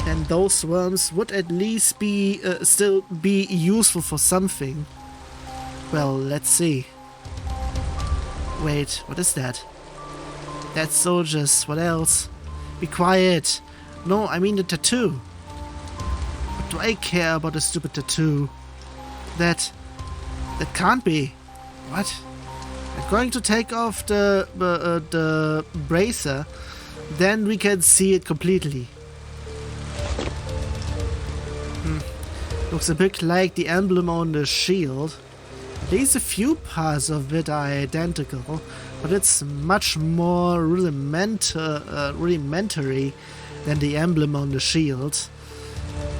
And those worms would at least be still be useful for something. Well, let's see. Wait, what is that? That's soldiers. What else? Be quiet. No, I mean the tattoo. What do I care about a stupid tattoo? That can't be. What? I'm going to take off the bracer. Then we can see it completely. Looks a bit like the emblem on the shield. At least a few parts of it are identical, but it's much more rudimentary than the emblem on the shield.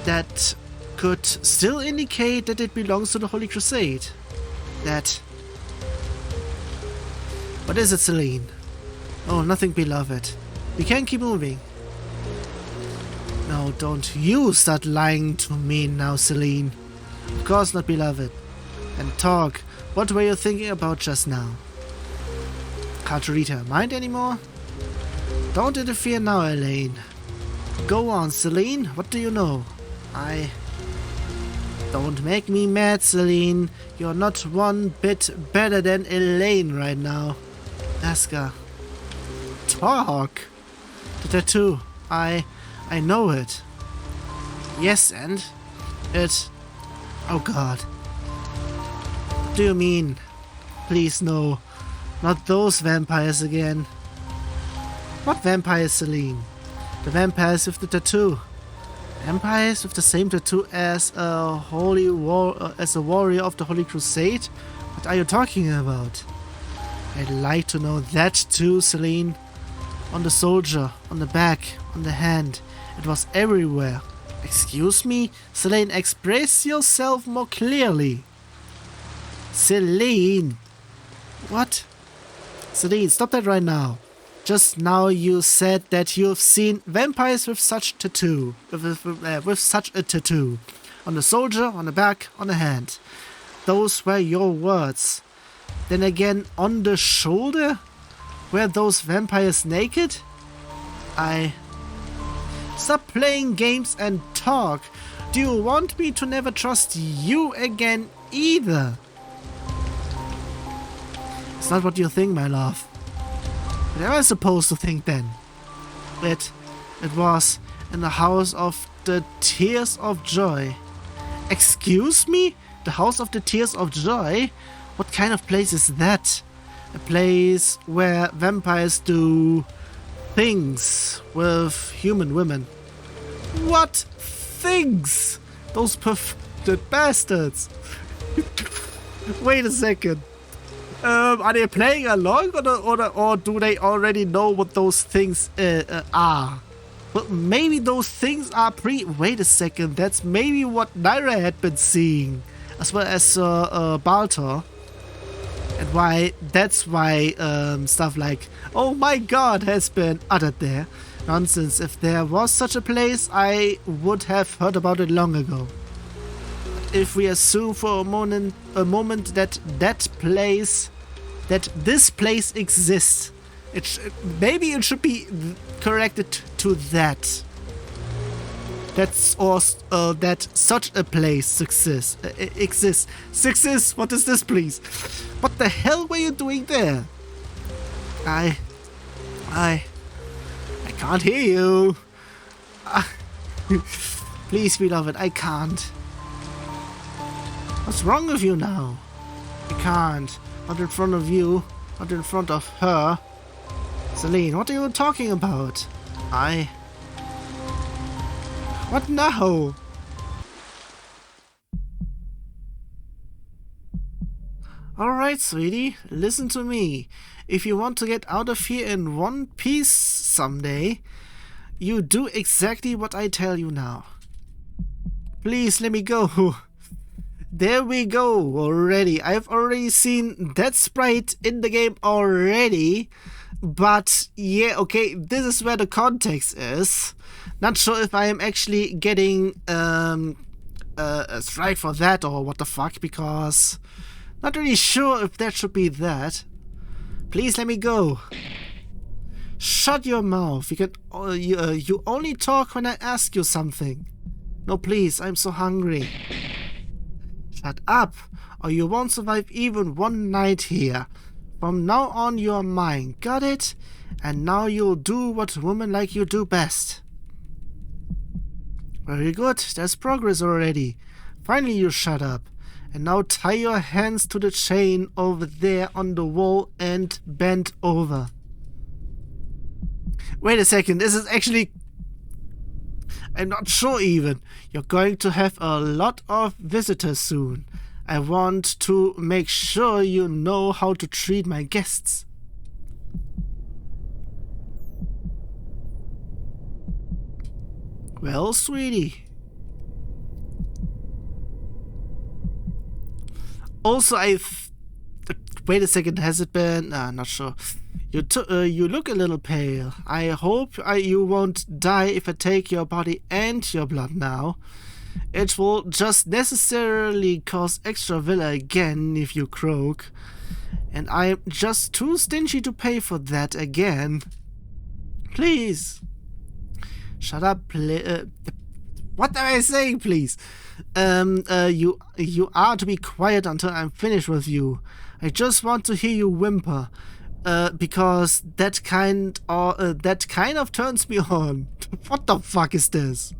That could still indicate that it belongs to the Holy Crusade. What is it, Celine? Oh, nothing, beloved. We can keep moving. No, don't you start lying to me now, Celine. Of course not, beloved. And talk. What were you thinking about just now? Can't you read her mind anymore? Don't interfere now, Elaine. Go on, Celine. What do you know? Don't make me mad, Celine. You're not one bit better than Elaine right now. Asgar. Talk. The tattoo. I know it. Yes, and it... Oh God. What do you mean? Please, no. Not those vampires again. What vampires, Celine? The vampires with the tattoo. Vampires with the same tattoo as a warrior of the Holy Crusade? What are you talking about? I'd like to know that too, Celine. On the soldier, on the back, on the hand. It was everywhere. Excuse me? Celine, express yourself more clearly. Celine! What? Celine, stop that right now. Just now you said that you've seen vampires with such tattoo. With such a tattoo. On the soldier, on the back, on the hand. Those were your words. Then again, on the shoulder? Were those vampires naked? Stop playing games and talk. Do you want me to never trust you again either? It's not what you think, my love. What am I supposed to think then? It was in the house of the Tears of Joy. Excuse me? The house of the Tears of Joy? What kind of place is that? A place where vampires do things with human women. What things? Those perverted bastards. Wait a second. Are they playing along or do they already know what those things are? Well, maybe those things are Wait a second. That's maybe what Nyria had been seeing, as well as Baltor. And that's why stuff like, oh my god, has been uttered there. Nonsense. If there was such a place, I would have heard about it long ago. But if we assume for a moment that this place exists, maybe it should be corrected to that. That such a place exists. What is this, please? What the hell were you doing there? I can't hear you. Please, beloved, I can't. What's wrong with you now? I can't. Not in front of you. Not in front of her. Celine, what are you talking about? What now? Alright, sweetie, listen to me. If you want to get out of here in one piece someday, you do exactly what I tell you now. Please, let me go. There we go, already. I've already seen that sprite in the game already. But, yeah, okay, this is where the context is. Not sure if I am actually getting a strike for that or what the fuck, because not really sure if that should be that. Please let me go. Shut your mouth. You only talk when I ask you something. No, please, I'm so hungry. Shut up, or you won't survive even one night here. From now on, you're mine. Got it? And now you'll do what women like you do best. Very good. There's progress already. Finally, you shut up. And now tie your hands to the chain over there on the wall and bend over. Wait a second. This is actually... I'm not sure even. You're going to have a lot of visitors soon. I want to make sure you know how to treat my guests. Well, sweetie. Also, wait a second, has it been... not sure. You look a little pale. I hope you won't die if I take your body and your blood now. It will just necessarily cause extra villa again if you croak. And I'm just too stingy to pay for that again. Please. Shut up, what am I saying, please? You are to be quiet until I'm finished with you. I just want to hear you whimper. Because that kind of turns me on. What the fuck is this?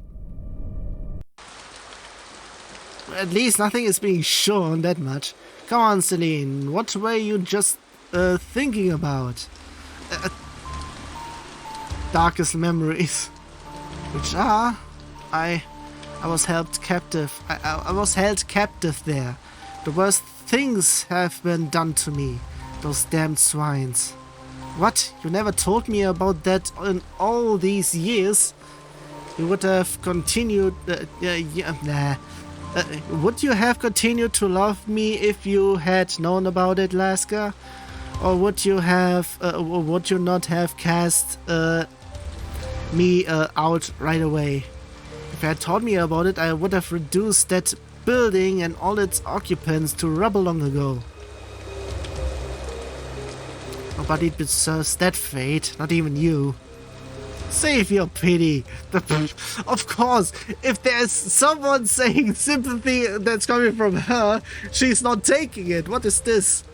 At least nothing is being shown that much. Come on, Celine. What were you just thinking about? Darkest memories. Which are... I was held captive. I was held captive there. The worst things have been done to me. Those damned swines. What? You never told me about that in all these years? You would have continued... would you have continued to love me if you had known about it, Lasker? Or would you have... would you not have cast me out right away? If you had told me about it, I would have reduced that building and all its occupants to rubble long ago. Nobody deserves that fate, not even you. Save your pity. Of course, if there's someone saying sympathy that's coming from her, she's not taking it. What is this?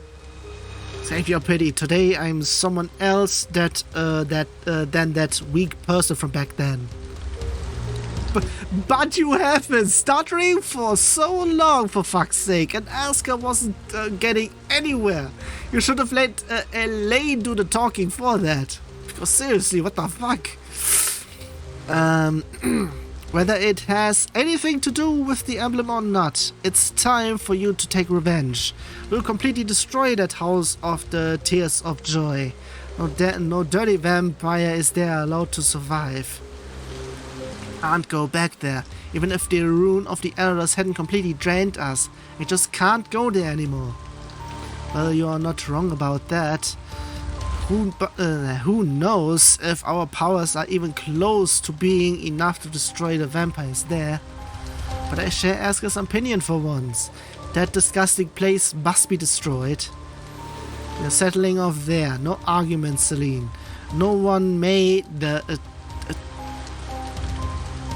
Save your pity. Today I'm someone else than that weak person from back then. But you have been stuttering for so long, for fuck's sake, and Asgar wasn't getting anywhere. You should have let Elaine do the talking for that. Because seriously, what the fuck? Whether it has anything to do with the emblem or not, it's time for you to take revenge. We'll completely destroy that house of the Tears of Joy. No dirty vampire is there allowed to survive. Can't go back there. Even if the rune of the elders hadn't completely drained us, we just can't go there anymore. Well, you are not wrong about that. Who knows if our powers are even close to being enough to destroy the vampires there. But I share Asgar's opinion for once. That disgusting place must be destroyed. We're settling off there. No arguments, Celine. No one may...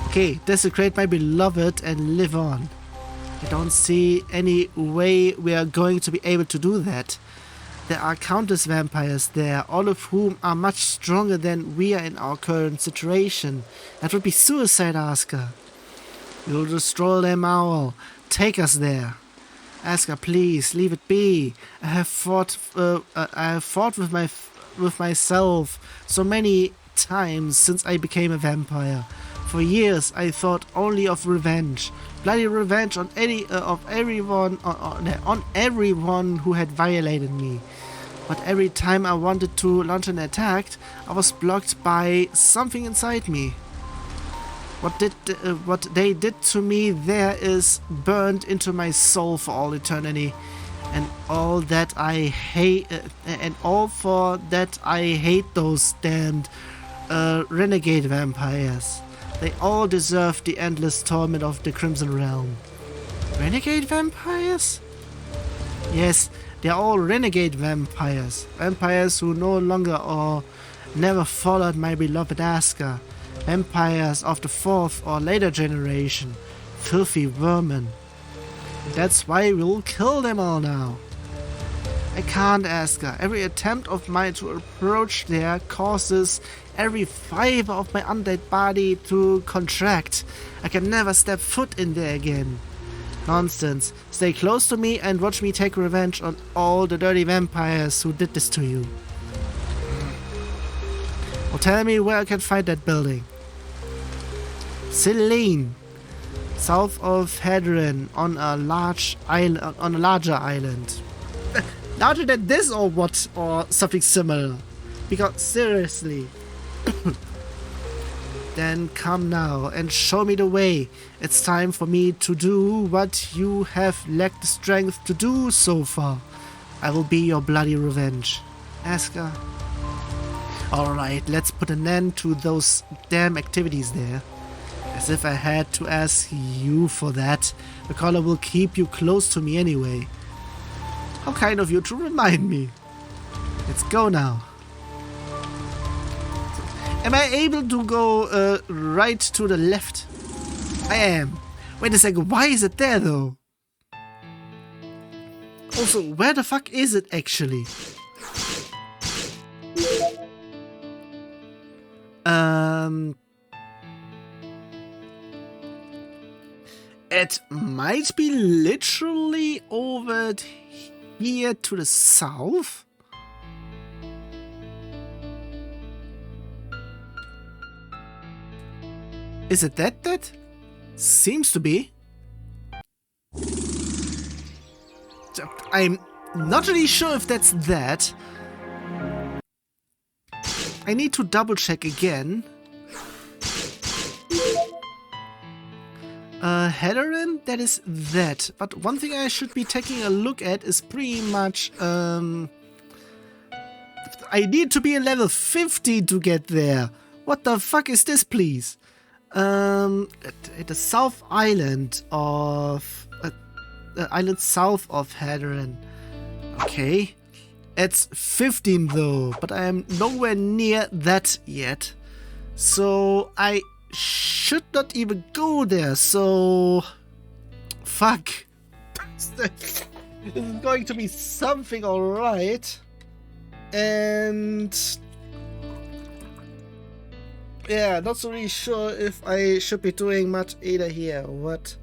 Okay, desecrate my beloved and live on. I don't see any way we are going to be able to do that. There are countless vampires there, all of whom are much stronger than we are in our current situation. That would be suicide, Asgar. We'll destroy them all. Take us there. Asgar, please, leave it be. I have fought with myself so many times since I became a vampire. For years, I thought only of revenge, bloody revenge on everyone who had violated me. But every time I wanted to launch an attack, I was blocked by something inside me. What they did to me there is burned into my soul for all eternity, and all that I hate, I hate those damned renegade vampires. They all deserve the endless torment of the Crimson Realm. Renegade vampires? Yes, they're all renegade vampires. Vampires who no longer or never followed my beloved Asgar. Vampires of the 4th or later generation. Filthy vermin. That's why we'll kill them all now. I can't, Asgar. Every attempt of mine to approach there causes every fiber of my undead body to contract. I can never step foot in there again. Nonsense. Stay close to me and watch me take revenge on all the dirty vampires who did this to you. Well, tell me where I can find that building. Selene, south of Hadron, on a large island, on a larger island. Larger than this or what? Or something similar? Because seriously. Then come now and show me the way. It's time for me to do what you have lacked the strength to do so far. I will be your bloody revenge. Asgar. Alright, let's put an end to those damn activities there. As if I had to ask you for that. The collar will keep you close to me anyway. How kind of you to remind me. Let's go now. Am I able to go right to the left? I am. Wait a second, why is it there though? Also, where the fuck is it actually? It might be literally over here to the south. Is it that? Seems to be. I'm not really sure if that's that. I need to double check again. Hadron, that is that. But one thing I should be taking a look at is pretty much, I need to be a level 50 to get there. What the fuck is this, please? At the south island of... the island south of Hadron. Okay. It's 15 though, but I am nowhere near that yet. So I should not even go there, so... Fuck. This is going to be something, alright. And... yeah, not so really sure if I should be doing much either here or what.